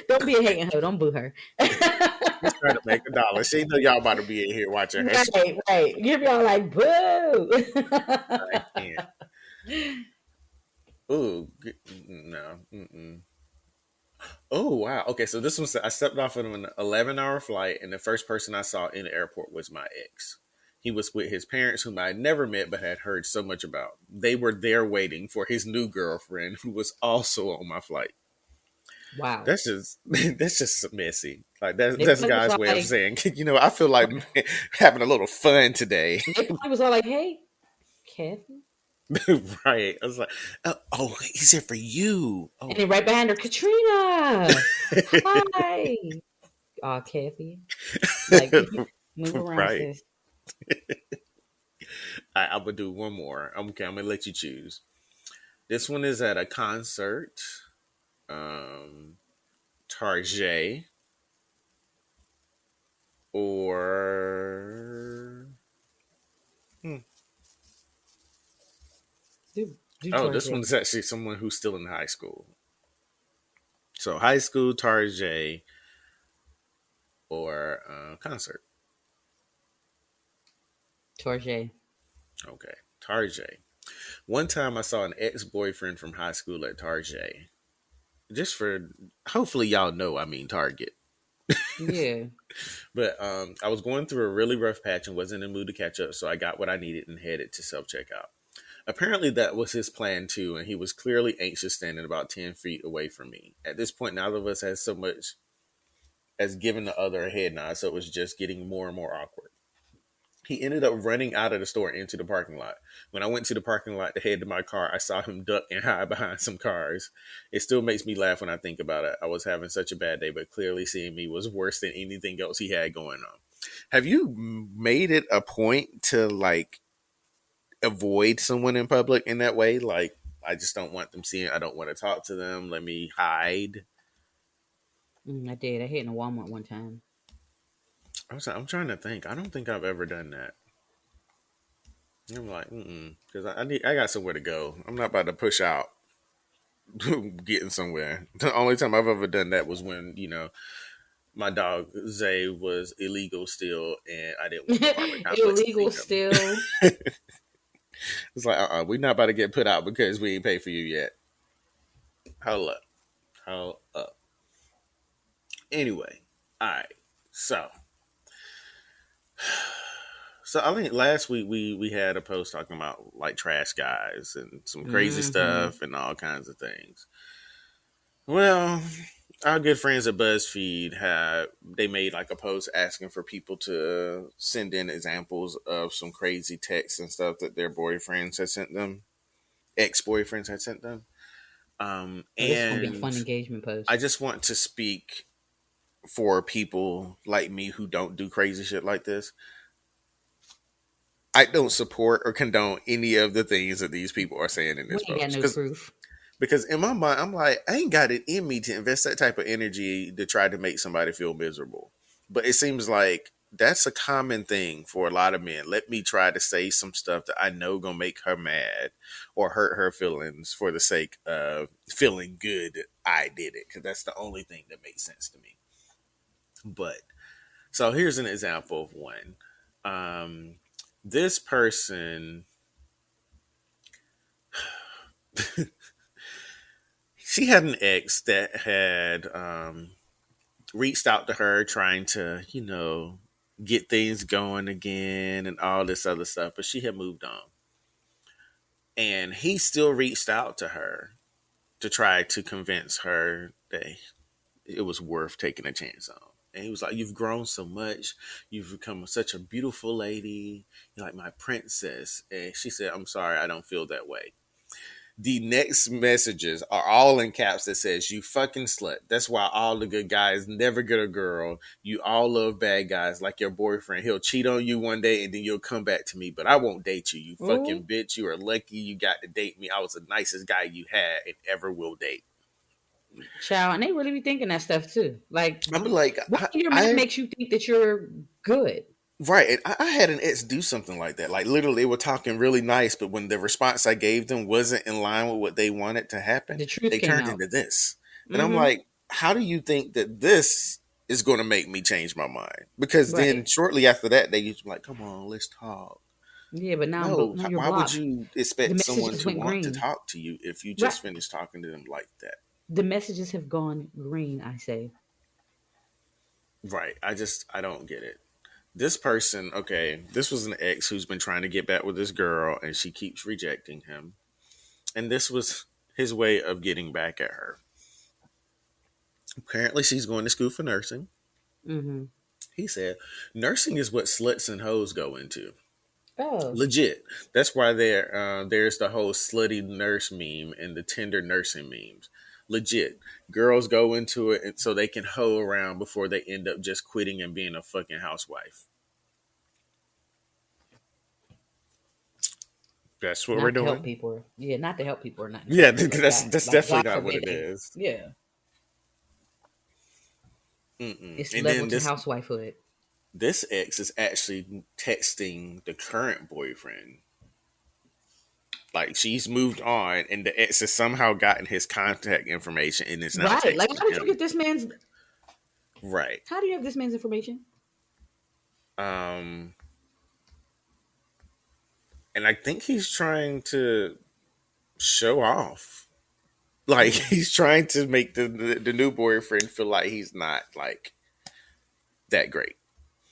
don't be a hating hoe. Don't boo her. She's trying to make $1. She know y'all about to be in here watching her. Right, right. Give y'all like boo. I can't. Ooh, no. Mm-mm. Oh wow. Okay, so this was I stepped off of an 11-hour flight, and the first person I saw in the airport was my ex. He was with his parents, whom I had never met but had heard so much about. They were there waiting for his new girlfriend, who was also on my flight. Wow. That's just that's just messy. Like They that's probably was God's way of like, saying, I feel like having a little fun today. they probably was all like, hey, Kathy. Right. I was like, oh, he's here for you. And Oh, then right behind her, Katrina. Hi. Oh, Kathy. Like, move around, right. sis. I'm gonna do one more. Okay, I'm gonna let you choose. This one is at a concert. Um, Tarjay or hmm. Do Oh, this Georgia. one is actually someone who's still in high school. So high school Tarjay or concert. Georgia. Okay, Tarjay. One time I saw an ex boyfriend from high school at Tarjay. Just for hopefully y'all know I mean Target. Yeah. But I was going through a really rough patch and wasn't in the mood to catch up, so I got what I needed and headed to self checkout. Apparently, that was his plan too, and he was clearly anxious standing about 10 feet away from me. At this point, neither of us had so much as given the other a head nod, so it was just getting more and more awkward. He ended up running out of the store into the parking lot. When I went to the parking lot to head to my car, I saw him duck and hide behind some cars. It still makes me laugh when I think about it. I was having such a bad day, but clearly seeing me was worse than anything else he had going on. Have you made it a point to like avoid someone in public in that way? Like, I just don't want them seeing. I don't want to talk to them. Let me hide. I did. I hit in a Walmart one time. I'm trying to think. I don't think I've ever done that. I'm like, because I got somewhere to go. I'm not about to push out getting somewhere. The only time I've ever done that was when my dog Zay was illegal still, and I didn't want the apartment complex to see Illegal still. him. It's like, we're not about to get put out because we ain't paid for you yet. Hold up, hold up. Anyway, all right. So I think last week we had a post talking about like trash guys and some crazy Mm-hmm. stuff and all kinds of things. Well, our good friends at BuzzFeed they made like a post asking for people to send in examples of some crazy texts and stuff that their boyfriends had sent them, ex boyfriends had sent them. Oh, this is gonna be a And fun engagement I post. just want to speak for people like me who don't do crazy shit like this. I don't support or condone any of the things that these people are saying in We this ain't got post no proof. because in my mind I'm like I ain't got it in me to invest that type of energy to try to make somebody feel miserable. But it seems like that's a common thing for a lot of men. Let me try to say some stuff that I know gonna make her mad or hurt her feelings for the sake of feeling good that I did it because that's the only thing that makes sense to me. But so here's an example of one. Um, this person, she had an ex that had reached out to her trying to, get things going again and all this other stuff, but she had moved on. And he still reached out to her to try to convince her that it was worth taking a chance on. And he was like, "You've grown so much. You've become such a beautiful lady. You're like my princess." And she said, "I'm sorry, I don't feel that way." The next messages are all in caps that says, "You fucking slut. That's why all the good guys never get a girl. You all love bad guys like your boyfriend. He'll cheat on you one day and then you'll come back to me, but I won't date you. You fucking Ooh, bitch. You are lucky you got to date me. I was the nicest guy you had and ever will date." child, and they really be thinking that stuff too. Like, I'm like, what in your mind makes you think that you're good? Right. And I had an ex do something like that. Like literally they were talking really nice, but when the response I gave them wasn't in line with what they wanted to happen, The truth they came turned out. into this. And I'm Mm-hmm. like, how do you think that this is going to make me change my mind? Because then Right. shortly after that, they used to be like, come on, let's talk. Yeah, but No, now you're why would blocked. you The expect someone messages to went want to green. talk to you if you Right. just finished talking to them like that? The messages have gone green, I say. Right. I don't get it. This person, okay, this was an ex who's been trying to get back with this girl and she keeps rejecting him. And this was his way of getting back at her. Apparently, she's going to school for nursing. Mm-hmm. He said, nursing is what sluts and hoes go into. Oh. Legit. That's why there's the whole slutty nurse meme and the tender nursing memes. Legit. Girls go into it so they can hoe around before they end up just quitting and being a fucking housewife. That's what we're Not to help doing. people. Yeah, not to help people or nothing, Yeah, but shit like that's that. that's Like definitely God not what forbid it they. is. Yeah, Mm-mm. it's And level then to housewifehood. this ex is actually texting the current boyfriend. Like she's moved on, and the ex has somehow gotten his contact information and is now Right. Like, texting how did you him. get this man's? Right. How do you have this man's information? Um, and I think he's trying to show off. Like Mm. he's trying to make the new boyfriend feel like he's not like that great.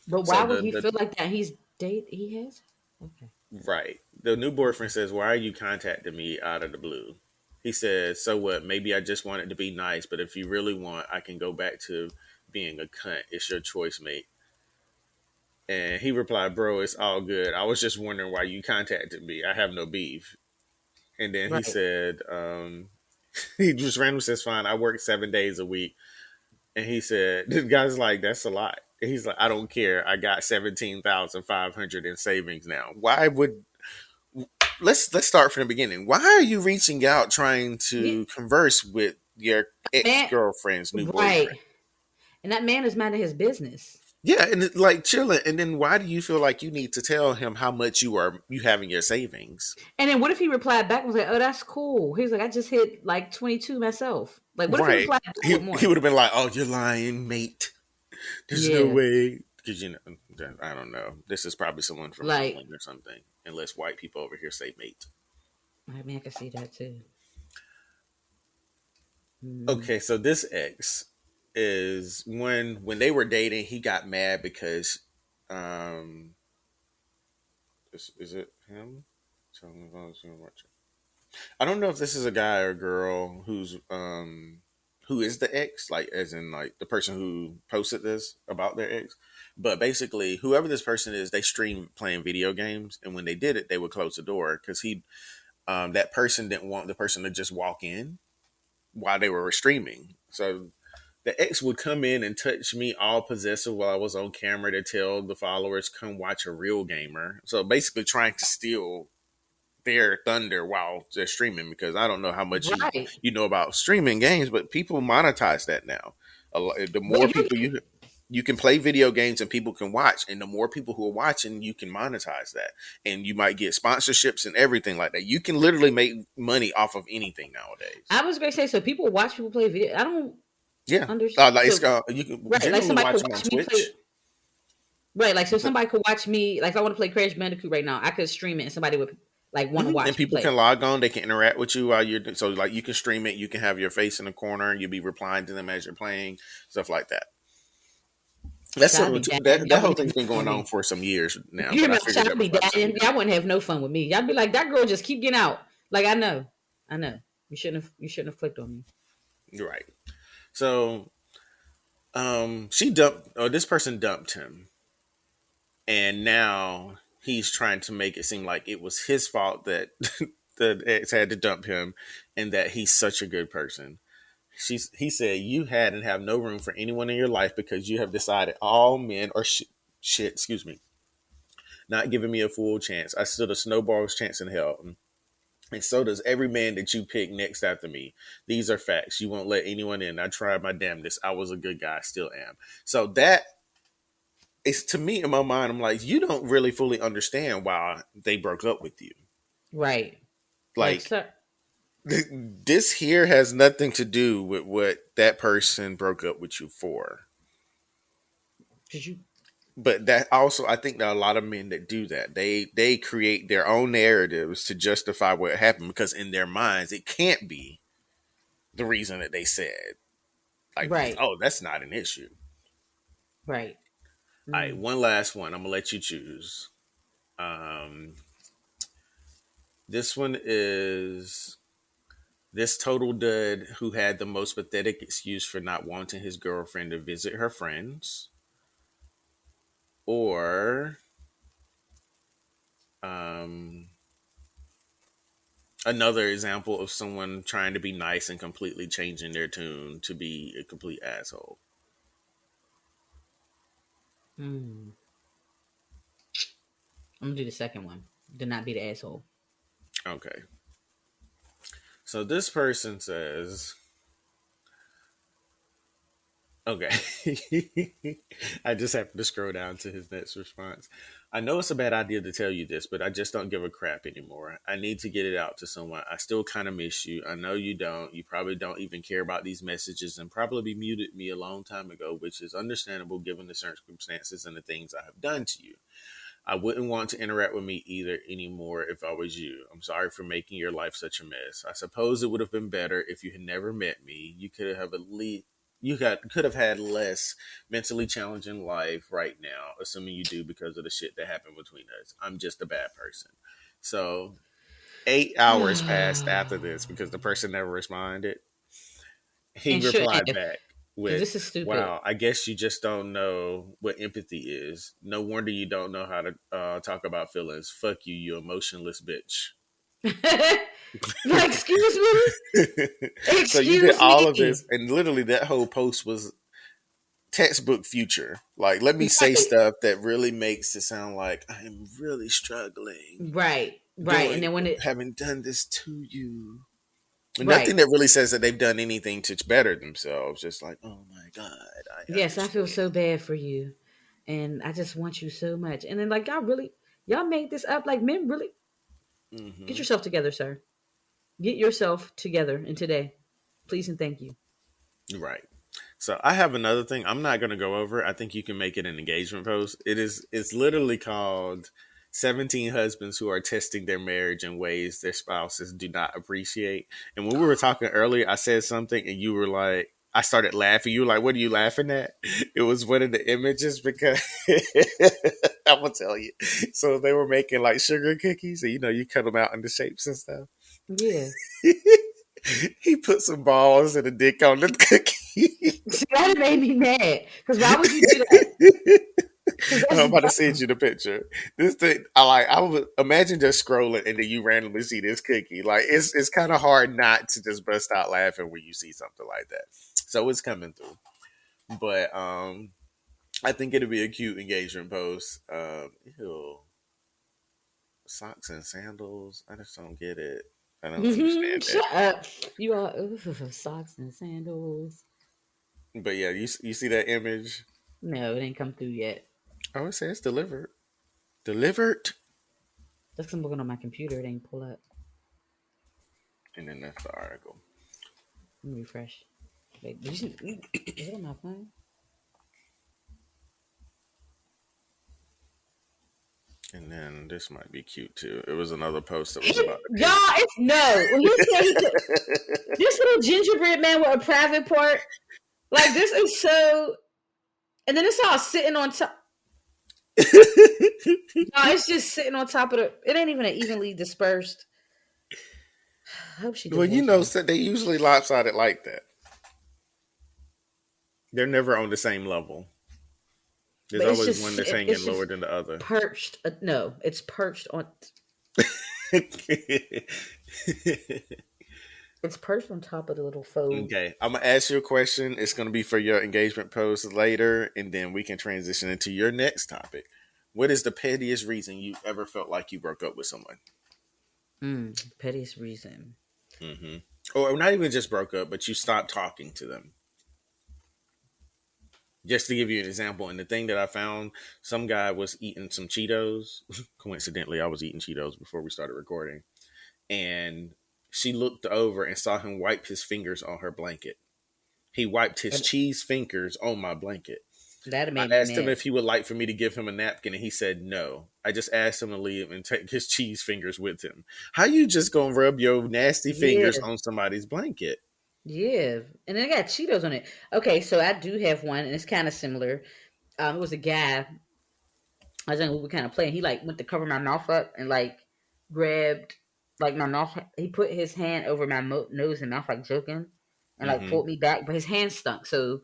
But So why would he feel like that? He's date. He has. Okay. right. The new boyfriend says, "Why are you contacting me out of the blue?" He says, "So what? Maybe I just wanted to be nice, but if you really want, I can go back to being a cunt. It's your choice, mate." And he replied, "Bro, it's all good. I was just wondering why you contacted me. I have no beef." And then he Right. said, he just randomly says, "Fine, I work 7 days a week." And he said, "The guy's like, that's a lot." And he's like, "I don't care. I got 17,500 in savings now. Why would let's start from the beginning. Why are you reaching out trying Yeah, to converse with your ex man. girlfriend's new boyfriend?" Right. And that man is minding his business. Yeah, and like chilling. And then why do you feel like you need to tell him how much you have in your savings? And then what if he replied back and was like, "Oh, that's cool." He was like, "I just hit like 22 myself." Like, what if he Right. replied back with He more? would have been like, "Oh, you're lying, mate. There's no Yeah. way." Because I don't know. This is probably someone from Like, England or something. Unless white people over here say mate. I mean, I can see that too. Mm. Okay, so this ex is when they were dating, he got mad because um is it him? I don't know if this is a guy or girl who is the ex, like as in like the person who posted this about their ex. But basically, whoever this person is, they stream playing video games, and when they did it, they would close the door because that person didn't want the person to just walk in while they were streaming. So the ex would come in and touch me all possessive while I was on camera to tell the followers, come watch a real gamer. So basically trying to steal their thunder while they're streaming, because I don't know how much Right. you know about streaming games, but people monetize that now. The more But you're people getting you can play video games and people can watch, and the more people who are watching, you can monetize that, and you might get sponsorships and everything like that. You can literally make money off of anything nowadays. I was going to say, so people watch people play video. I don't Yeah, understand. like So, you can right. Like generally somebody watch could them on watch me play. Twitch. Right. Like, so But somebody could watch me. Like, if I want to play Crash Bandicoot right now, I could stream it and somebody would like want to and watch me people play. can log on, they can interact with you while so like you can stream it, you can have your face in the corner and you'll be replying to them as you're playing, stuff like that. That's So sort I'd of be dadding. that Y'all whole wouldn't thing's have been no fun going with on me. for some years now, You but hear I me? figured I'd that was be about the same dadding. year. Y'all wouldn't have no fun with me. Y'all be like, that girl just keep getting out. Like, I know. I know. You shouldn't have flicked on me. You're right. So she dumped, or this person dumped him, and now he's trying to make it seem like it was his fault that the ex had to dump him, and that he's such a good person. He said, "You had and have no room for anyone in your life because you have decided all men are shit, excuse me, not giving me a full chance. I stood a snowball's chance in hell. And so does every man that you pick next after me. These are facts. You won't let anyone in. I tried my damnedest. I was a good guy, still am." So that it's to me in my mind, I'm like, you don't really fully understand why they broke up with you. Right. Like, Like sir, this here has nothing to do with what that person broke up with you for. did you? But that also, I think there are a lot of men that do that. They create their own narratives to justify what happened because in their minds it can't be the reason that they said. Like because Right. oh, that's not an issue. Right. All right, Mm. one last one. I'm gonna let you choose. Um, this one is this total dud who had the most pathetic excuse for not wanting his girlfriend to visit her friends, or um, another example of someone trying to be nice and completely changing their tune to be a complete asshole. Mm. I'm gonna do the second one. Do not be the asshole. Okay. So this person says, okay. I just happened to scroll down to his next response. I know it's a bad idea to tell you this, but I just don't give a crap anymore. I need to get it out to someone. I still kind of miss you. I know you don't. You probably don't even care about these messages and probably muted me a long time ago, which is understandable given the circumstances and the things I have done to you. I wouldn't want to interact with me either anymore if I was you. I'm sorry for making your life such a mess. I suppose it would have been better if you had never met me. You could have at least could have had less mentally challenging life right now, assuming you do because of the shit that happened between us. I'm just a bad person. So 8 hours passed after this because the person never responded. He And shouldn't replied have, back because with, this is stupid. "Wow, I guess you just don't know what empathy is. No wonder you don't know how to talk about feelings. Fuck you, you emotionless bitch." Like, excuse me? So you did Excuse all of this, me. and literally that whole post was textbook future. Like, let me say Right. stuff that really makes it sound like I am really struggling, Right. Right. And doing, then when it, having done this to you. right. Nothing that really says that they've done anything to better themselves. Just like, oh my god, I Yes, I feel understand. so bad for you. And I just want you so much. And then, like, y'all made this up. Like, men really, get Hmm. yourself together, sir. Get yourself together. And today, please and thank you. Right. So I have another thing. I'm not going to go over. I think you can make it an engagement post. It's literally called 17 husbands who are testing their marriage in ways their spouses do not appreciate. And when we were talking earlier, I said something and you were like, I started laughing. You were like, what are you laughing at? It was one of the images because I'm going to tell you. So they were making like sugar cookies and you cut them out into shapes and stuff. Yeah. He put some balls and a dick on the cookie. See, that made me mad. Because why would you do that? Because I'm that's about to send dumb. you the picture. This thing, I would imagine just scrolling and then you randomly see this cookie. Like it's kind of hard not to just bust out laughing when you see something like that. So it's coming through, but I think it'll be a cute engagement post. Ew, socks and sandals. I just don't get it. I don't understand that. Shut up. You are socks and sandals. But yeah, you see that image? No, it ain't come through yet. Oh, it says delivered. Delivered. That's 'cause I'm looking on my computer. It ain't pull up. And then that's the article. Let me refresh. Wait, did you see? Is it on my phone? And then this might be cute too. It was another post that He, was about the y'all, pig. it's no. When he said he could, this little gingerbread man with a private part, like this is so. And then it's all sitting on top. No, it's just sitting on top of the. It ain't even evenly dispersed. I hope she Well, divorced him. so they usually lopsided like that. They're never on the same level. There's But it's always just one that's hanging it's lower just than the other. perched. No, it's perched on. It's perched on top of the little faux. Okay, I'm gonna ask you a question. It's gonna be for your engagement post later, and then we can transition into your next topic. What is the pettiest reason you ever felt like you broke up with someone? Pettiest reason. Hmm. Or not even just broke up, but you stopped talking to them. Just to give you an example, and the thing that I found, some guy was eating some Cheetos. Coincidentally, I was eating Cheetos before we started recording, and she looked over and saw him wipe his fingers on her blanket. He wiped his cheese fingers on my blanket. That'd have I made me asked him mad. if he would like for me to give him a napkin, and he said no. I just asked him to leave and take his cheese fingers with him. How you just gonna rub your nasty fingers Yeah, on somebody's blanket? yeah. And then I got Cheetos on it. Okay, so I do have one, and it's kind of similar. It was a guy. I was saying we were kind of playing. He like went to cover my mouth up and like grabbed like my mouth. He put his hand over my nose and mouth like joking, and like Mm-hmm. pulled me back. But his hand stunk, so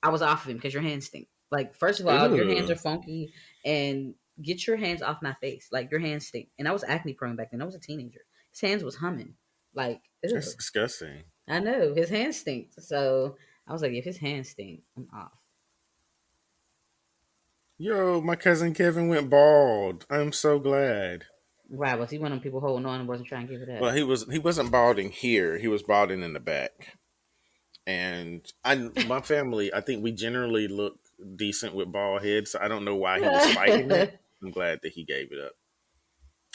I was off of him because your hands stink. Like first of all, your hands Ooh, are funky, and get your hands off my face. Like your hands stink. And I was acne prone back then. I was a teenager. His hands was humming. Like that's ew. disgusting. I know his hands stink. So I was like, if his hands stink, I'm off. Yo, my cousin Kevin went bald. I'm so glad. Why was he one of them people holding on and wasn't trying to give it up? Well, he wasn't balding here. He was balding in the back. And my family, I think we generally look decent with bald heads. So I don't know why he was fighting it. I'm glad that he gave it up.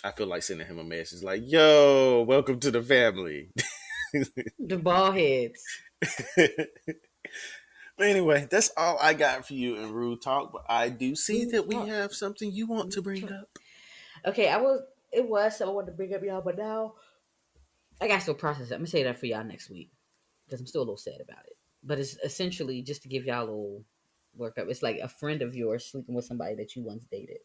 I feel like sending him a message like, "Yo, welcome to the family." The ball heads. But anyway, that's all I got for you in Rude Talk. But I do see Rude that we talk. have something you want to Rude bring talk. up. Okay, I was. It was so I wanted to bring up y'all, but now I got to still process it. I'm gonna say that for y'all next week because I'm still a little sad about it. But it's essentially just to give y'all a little workup. It's like a friend of yours sleeping with somebody that you once dated,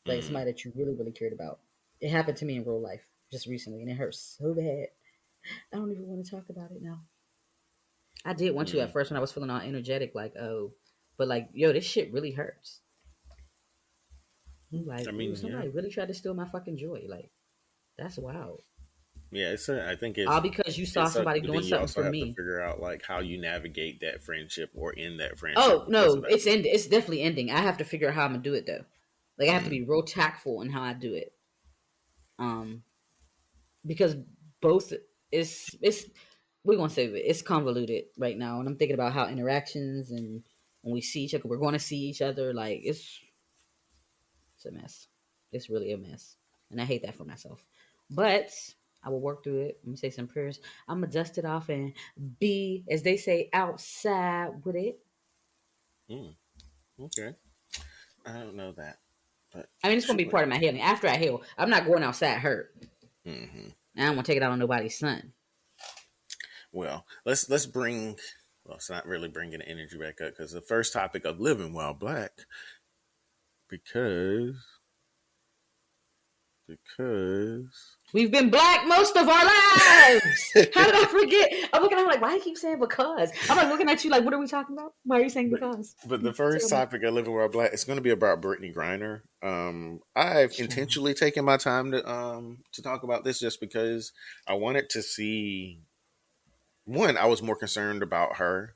like Mm, somebody that you really, really cared about. It happened to me in real life just recently, and it hurts so bad. I don't even want to talk about it now. I did want to at mm. first when I was feeling all energetic, like oh, but like yo, this shit really hurts. I'm I like, ooh, mean, yeah, somebody really tried to steal my fucking joy. Like that's wild. yeah. I think All because you saw it's somebody but doing then you something also for have to me. figure out like how you navigate that friendship or in that friendship Oh because of no, that. it's end. It's definitely ending. I have to figure out how I'm gonna do it though. Like I have to Mm, be real tactful in how I do it. Um, because both it's we're gonna say it. It's convoluted right now, and I'm thinking about how interactions and when we see each other, we're going to see each other. Like it's a mess. It's really a mess, and I hate that for myself. But I will work through it. I'm gonna say some prayers. I'm gonna dust it off and be, as they say, outside with it. mm, okay, I don't know that, but I mean, it's gonna be sure. part of my healing. After I heal, I'm not going outside hurt. Hmm. I don't want to take it out on nobody's son. Well, let's bring. Well, it's not really bringing the energy back up because the first topic of living while black because because We've been black most of our lives. How did I forget? I'm looking at him like, why do you keep saying because? I'm like looking at you like, what are we talking about? Why are you saying but because? but the first Tell me. topic of living while black is going to be about BrittneyGriner. I've Child. intentionally taken my time to talk about this just because I wanted to see. One, I was more concerned about her,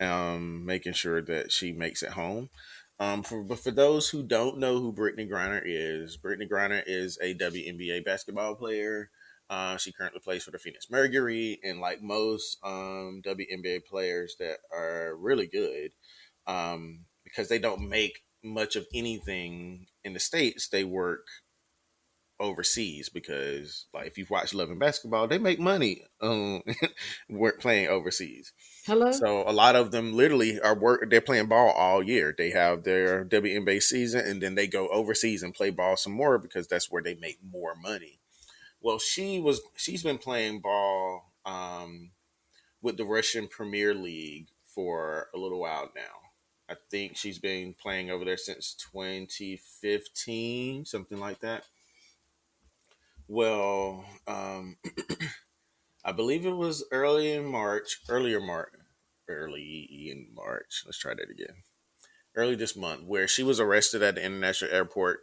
making sure that she makes it home. But for those who don't know who Brittney Griner is a WNBA basketball player. She currently plays for the Phoenix Mercury, and like most WNBA players that are really good, because they don't make much of anything in the states, they work overseas because like if you've watched Love and Basketball, they make money work playing overseas. Hello? So a lot of them literally they're playing ball all year. They have their WNBA season and then they go overseas and play ball some more because that's where they make more money. Well, she's been playing ball with the Russian Premier League for a little while now. I think she's been playing over there since 2015, something like that. Well, I believe it was early in March. Let's try that again. Early this month, where she was arrested at the international airport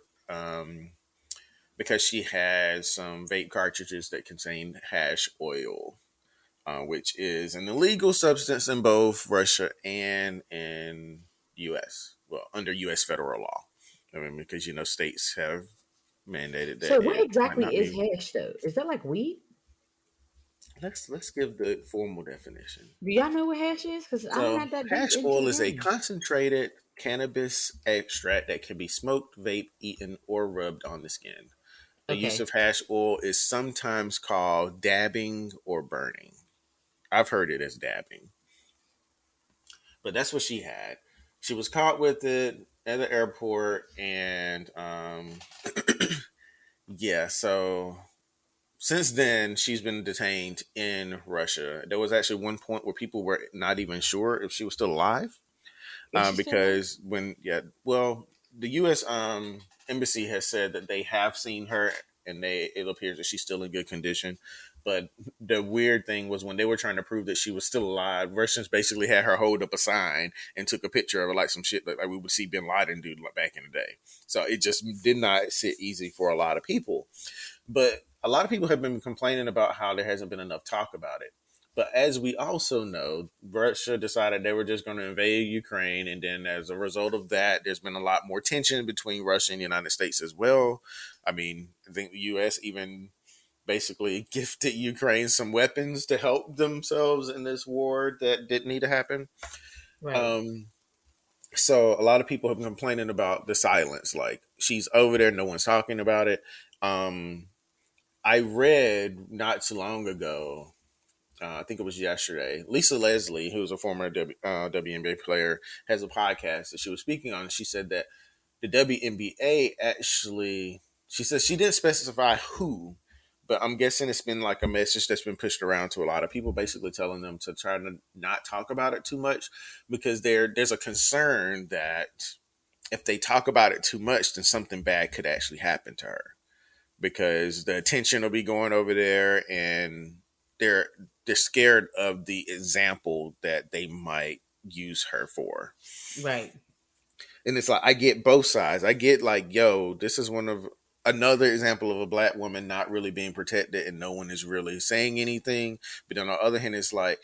because she had some vape cartridges that contained hash oil, which is an illegal substance in both Russia and in U.S. Well, under U.S. federal law. I mean, because states have mandated So that what it might exactly not is be. hash though? Is that like weed? let's give the formal definition. Do y'all know what hash is? Because I'm So, not that deep hash into oil the is a game. concentrated cannabis extract that can be smoked, vaped, eaten, or rubbed on the skin. The use Okay. of hash oil is sometimes called dabbing or burning. I've heard it as dabbing, but that's what she had. She was caught with it at the airport, and yeah, so since then she's been detained in Russia. There was actually one point where people were not even sure if she was still alive, Is she still alive? because when yeah, well, the U.S. Embassy has said that they have seen her, and it appears that she's still in good condition. But the weird thing was when they were trying to prove that she was still alive, Russians basically had her hold up a sign and took a picture of her, like some shit that like we would see Bin Laden do like back in the day. So it just did not sit easy for a lot of people. But a lot of people have been complaining about how there hasn't been enough talk about it. But as we also know, Russia decided they were just going to invade Ukraine. And then as a result of that, there's been a lot more tension between Russia and the United States as well. I mean, I think the U.S. even basically gifted Ukraine some weapons to help themselves in this war that didn't need to happen. Right. Um, so a lot of people have been complaining about the silence. Like, she's over there, no one's talking about it. Um, I read not too long ago, I think it was yesterday, Lisa Leslie, who's a former WNBA player, has a podcast that she was speaking on. And she said that the WNBA actually, she says she didn't specify who, but I'm guessing it's been like a message that's been pushed around to a lot of people, basically telling them to try to not talk about it too much, because there's a concern that if they talk about it too much, then something bad could actually happen to her, because the attention will be going over there, and they're they're scared of the example that they might use her for. Right. And it's like, I get both sides. I get like, yo, this is one of another example of a black woman not really being protected and no one is really saying anything. But on the other hand, it's like,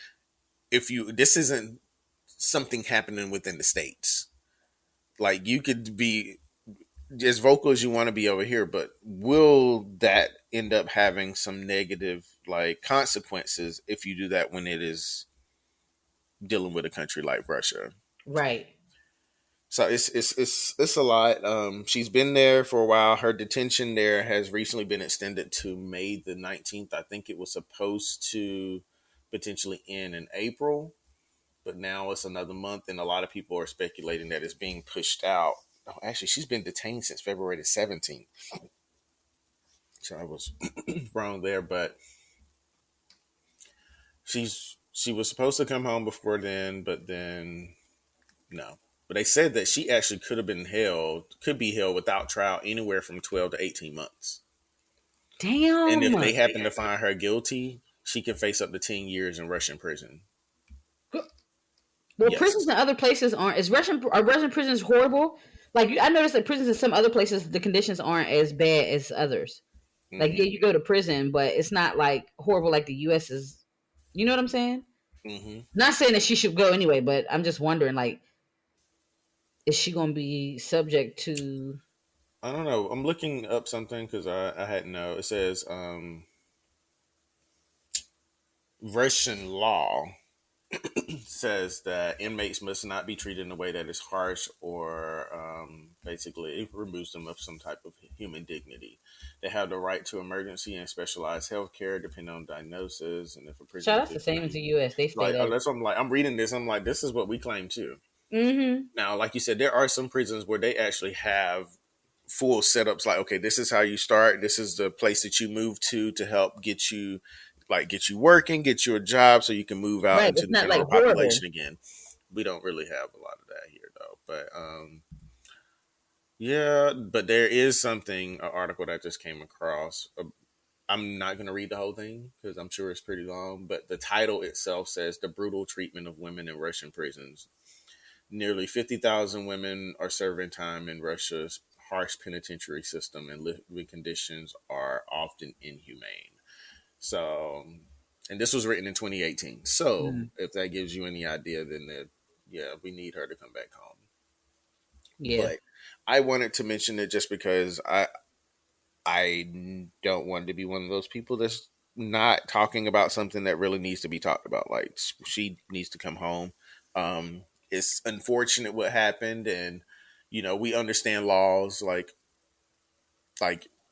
if you this isn't something happening within the states. Like, you could be as vocal as you want to be over here, but will that end up having some negative like consequences if you do that when it is dealing with a country like Russia? Right. So it's a lot. She's been there for a while. Her detention there has recently been extended to May the 19th. I think it was supposed to potentially end in April, but now it's another month, and a lot of people are speculating that it's being pushed out. Oh, actually, she's been detained since February the 17th. So I was wrong there, but she was supposed to come home before then, but then no. But they said that she actually could be held without trial anywhere from 12 to 18 months. And if they Damn. happen to find her guilty, she can face up to 10 years in Russian prison. Well, prisons Yes. in other places aren't. Are Russian prisons horrible? Like I noticed that prisons in some other places the conditions aren't as bad as others. Like yeah, Hmm. you go to prison, but it's not like horrible like the U.S. is. You know what I'm saying? Hmm. Not saying that she should go anyway, but I'm just wondering like, is she gonna be subject to? I don't know. I'm looking up something because I hadn't know. It says Russian law says that inmates must not be treated in a way that is harsh or basically it removes them of some type of human dignity. They have the right to emergency and specialized health care depending on diagnosis, and if a So prisoner that's the gives same as the any, U.S. They stay like that. that's what I'm like. I'm reading this. I'm like, this is what we claim too. Mm-hmm. Now, like you said, there are some prisons where they actually have full setups. Like, okay, this is how you start. This is the place that you move to help get you, like, get you working, get you a job, so you can move out Right. into It's the not like general horrible. population again. We don't really have a lot of that here, though. But yeah, but there is something, an article that I just came across. I'm not going to read the whole thing because I'm sure it's pretty long, but the title itself says the brutal treatment of women in Russian prisons. Nearly 50,000 women are serving time in Russia's harsh penitentiary system, and living conditions are often inhumane. So, and this was written in 2018. So, Mm. if that gives you any idea, then yeah, we need her to come back home. Yeah. But I wanted to mention it just because I don't want to be one of those people that's not talking about something that really needs to be talked about. Like she needs to come home. It's unfortunate what happened, and we understand laws. Like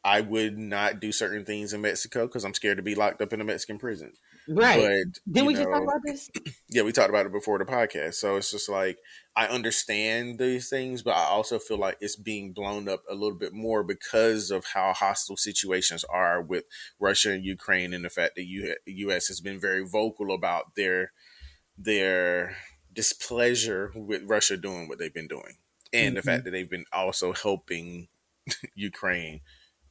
I would not do certain things in Mexico because I'm scared to be locked up in a Mexican prison. Right. But Didn't we just talk about this? yeah, we talked about it before the podcast. So it's just like I understand these things, but I also feel like it's being blown up a little bit more because of how hostile situations are with Russia and Ukraine, and the fact that U.S. has been very vocal about their displeasure with Russia doing what they've been doing, and the fact Hmm. that they've been also helping Ukraine,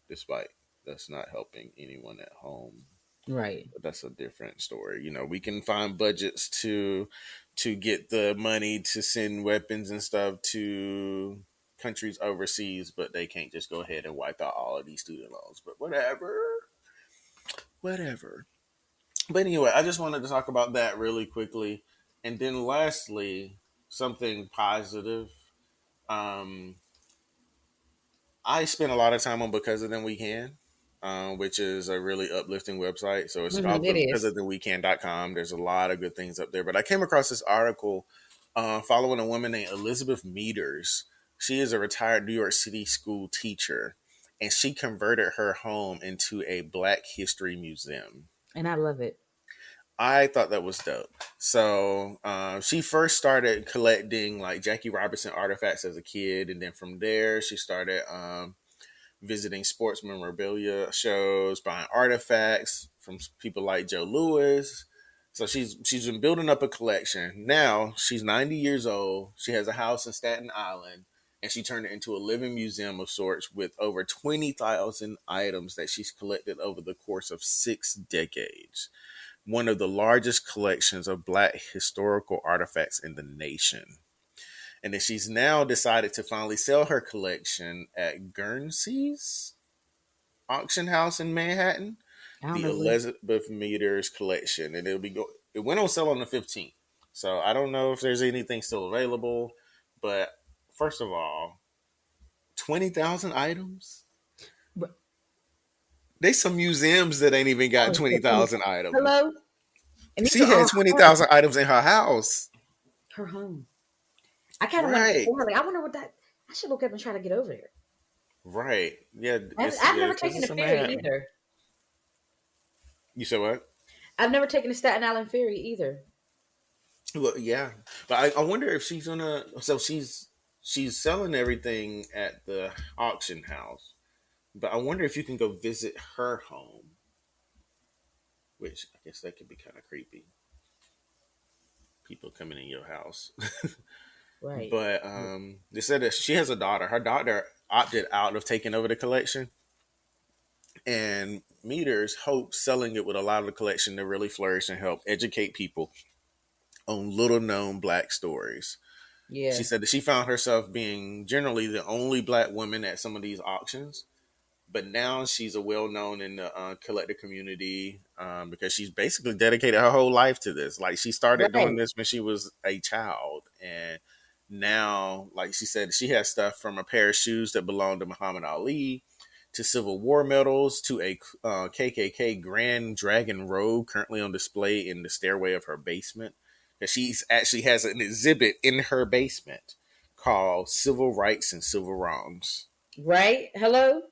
despite that's not helping anyone at home. Right. But that's a different story. We can find budgets to get the money to send weapons and stuff to countries overseas, but they can't just go ahead and wipe out all of these student loans. But whatever. But anyway, I just wanted to talk about that really quickly, and then lastly, something positive. Um, I spend a lot of time on Because of Them We Can, which is a really uplifting website. So it's off It of because is. of them weekend.com. There's a lot of good things up there. But I came across this article following a woman named ElizabethMeaders. She is a retired New York City school teacher, and she converted her home into a Black History museum. And I love it. I thought that was dope. So she first started collecting like Jackie Robinson artifacts as a kid, and then from there she started visiting sports memorabilia shows, buying artifacts from people like Joe Louis. So she's been building up a collection. Now she's 90 years old. She has a house in Staten Island, and she turned it into a living museum of sorts with over 20,000 items that she's collected over the course of 6 decades. One of the largest collections of Black historical artifacts in the nation. And then she's now decided to finally sell her collection at Guernsey's auction house in Manhattan, I don't the know what. Elizabeth Meters collection, and it went on sale on the 15th. So I don't know if there's anything still available, but first of all, 20,000 items. There's some museums that ain't even got Oh, the 20,000 items. hello. And these She are all had twenty her, thousand items in her house. her home. I kind of want to Right, explore. Like, I wonder what that. I should look up and try to get over there. right. Yeah, I've yeah, never because taken it's the in ferry Manhattan. either. You said what? I've never taken the Staten Island ferry either. Well, yeah, but I wonder if she's gonna. So she's selling everything at the auction house, but I wonder if you can go visit her home, which I guess that could be kind of creepy. People coming in your house, Right. but they said that she has a daughter. Her daughter opted out of taking over the collection, and Meters hopes selling it would allow the collection to really flourish and help educate people on little known Black stories. She Yeah. said that she found herself being generally the only Black woman at some of these auctions, but now she's a well known in the collector community because she's basically dedicated her whole life to this. Like she started doing Right. this when she was a child, and now, like she said, she has stuff from a pair of shoes that belonged to Muhammad Ali, to Civil War medals, to a KKK Grand Dragon robe currently on display in the stairway of her basement. That she's actually has an exhibit in her basement called "Civil Rights and Civil Wrongs." Right. Hello.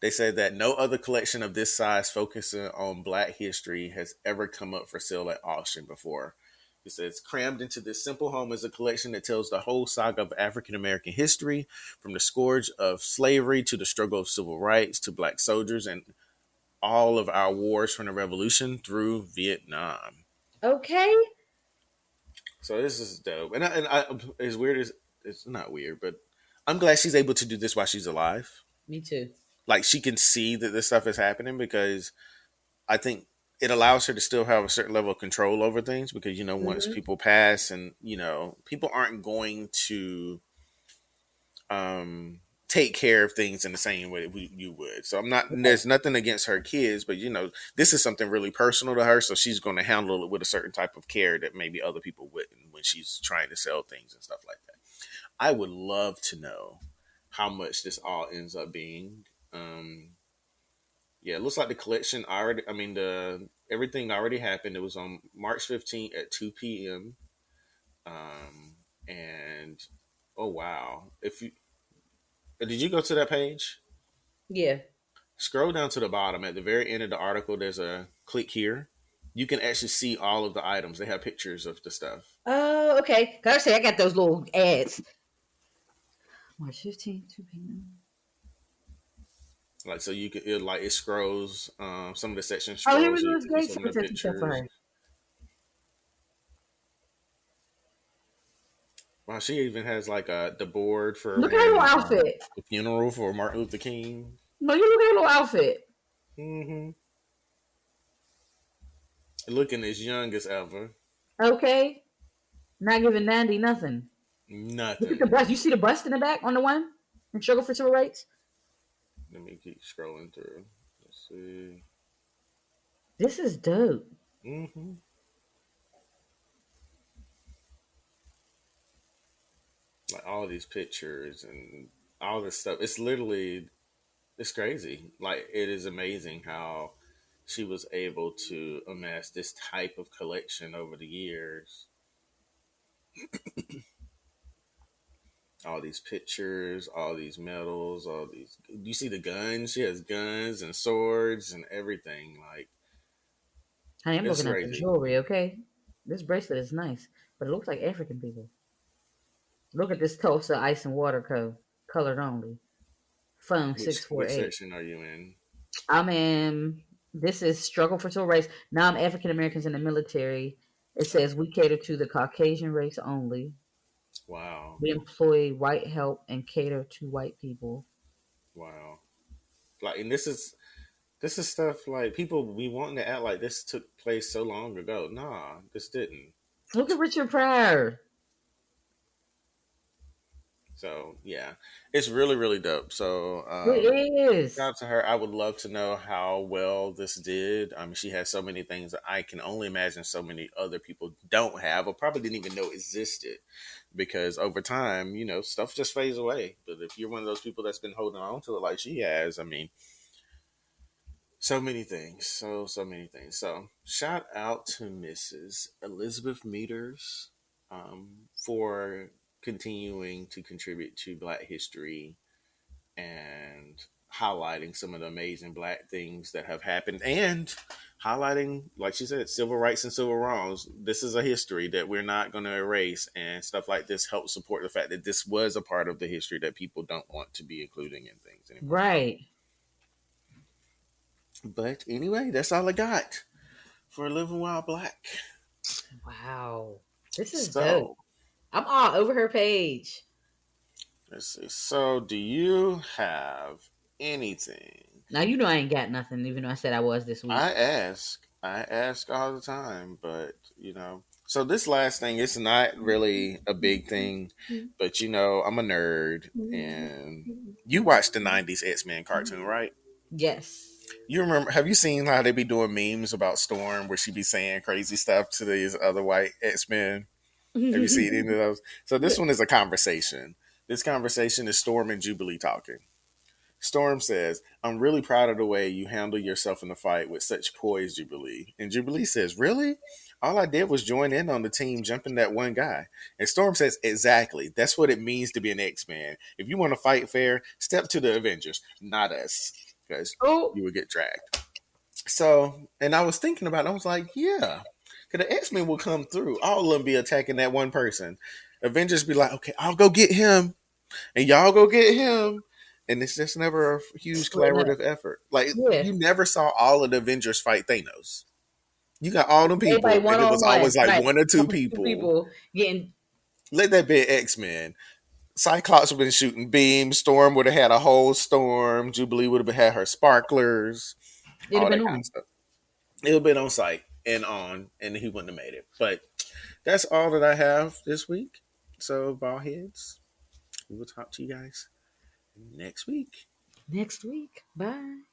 They said that no other collection of this size focusing on Black history has ever come up for sale at auction before. It says, crammed into this simple home is a collection that tells the whole saga of African American history, from the scourge of slavery to the struggle of civil rights to Black soldiers and all of our wars from the Revolution through Vietnam. Okay. So this is dope. And as weird as it's not weird, but I'm glad she's able to do this while she's alive. Me too. Like she can see that this stuff is happening because I think it allows her to still have a certain level of control over things because once Hmm. people pass and people aren't going to take care of things in the same way that you would. So I'm not Right. there's nothing against her kids, but this is something really personal to her, so she's going to handle it with a certain type of care that maybe other people wouldn't when she's trying to sell things and stuff like that. I would love to know how much this all ends up being. Um, Yeah, it looks like the collection already. I mean, the everything already happened. It was on March 15th at 2 p.m. And oh wow, if you did you go to that page? Yeah. Scroll down to the bottom. At the very end of the article, there's a click here. You can actually see all of the items. They have pictures of the stuff. Oh, okay. Cause I say I got those little ads. March 15th, 2 p.m. Like so, you can it scrolls. Some of the sections Oh, here we scrolls. So go. you It's can see great some of the secretary stuff for pictures. her. Wow, she even has like the board for Look at her little when outfit. the funeral for Martin Luther King. No, you look at her little outfit. Hmm. Looking as young as ever. Okay. Not giving Nandy nothing. Look at the Nothing. bust. You see the bust in the back on the one in Struggle for Civil Rights? Let me keep scrolling through. Let's see. This is dope. Hmm. Like all these pictures and all this stuff. It's literally it's crazy. Like it is amazing how she was able to amass this type of collection over the years. All these pictures, all these medals, all these. You see the guns? She has guns and swords and everything. Like Honey, I'm it's looking at the crazy. jewelry, okay? This bracelet is nice, but it looks like African people. Look at this Tulsa Ice and Water Co. Colored only. Phone Which 648. section are you in? I'm in. This is Struggle for Civil Rights. Now I'm African Americans in the military. It says we cater to the Caucasian race only. Wow, We employ white help and cater to white people. wow. Like, and this is stuff like people we wanting to act like this took place so long ago. Nah, this didn't. Look at Richard Pryor. So yeah, it's really really dope. So It is. shout out to her. I would love to know how well this did. I mean, she has so many things that I can only imagine so many other people don't have or probably didn't even know existed because over time, stuff just fades away. But if you're one of those people that's been holding on to it like she has, I mean, so many things. So many things. So shout out to Mrs. Elizabeth Meters for continuing to contribute to Black history and highlighting some of the amazing Black things that have happened and highlighting, like she said, civil rights and civil wrongs. This is a history that we're not going to erase, and stuff like this helps support the fact that this was a part of the history that people don't want to be including in things anymore. Right. But anyway, that's all I got for Living While Black. Wow. This is dope. So I'm all over her page. let's see. So do you have anything? Now you know I ain't got nothing, even though I said I was this week. I ask all the time, but So this last thing, it's not really a big thing, but I'm a nerd, and you watched the '90s X-Men cartoon, right? Yes. You remember? Have you seen how they be doing memes about Storm, where she be saying crazy stuff to these other white X-Men? Have you seen any of those? So this one is a conversation. This conversation is Storm and Jubilee talking. Storm says, "I'm really proud of the way you handle yourself in the fight with such poise, Jubilee." And Jubilee says, "Really? All I did was join in on the team jumping that one guy." And Storm says, "Exactly. That's what it means to be an X-Man. If you want to fight fair, step to the Avengers, not us, because Oh, you would get dragged." So, and I was thinking about it, I was like, yeah, because the X-Men will come through. All of them be attacking that one person. Avengers be like, okay, I'll go get him, and y'all go get him. And it's just never a huge splitting up. collaborative effort. Like, Yeah. you never saw all of the Avengers fight Thanos. You got all them Everybody people, one and it on was one. always like Right. one or two Couple two people. people getting. Let that be X-Men. Cyclops would have been shooting beams. Storm would have had a whole storm. Jubilee would have had her sparklers, It'd have all been that kind of on. stuff. It would have been on site and on, and he wouldn't have made it. But that's all that I have this week. So, ball heads, we will talk to you guys next week. Next week. Bye.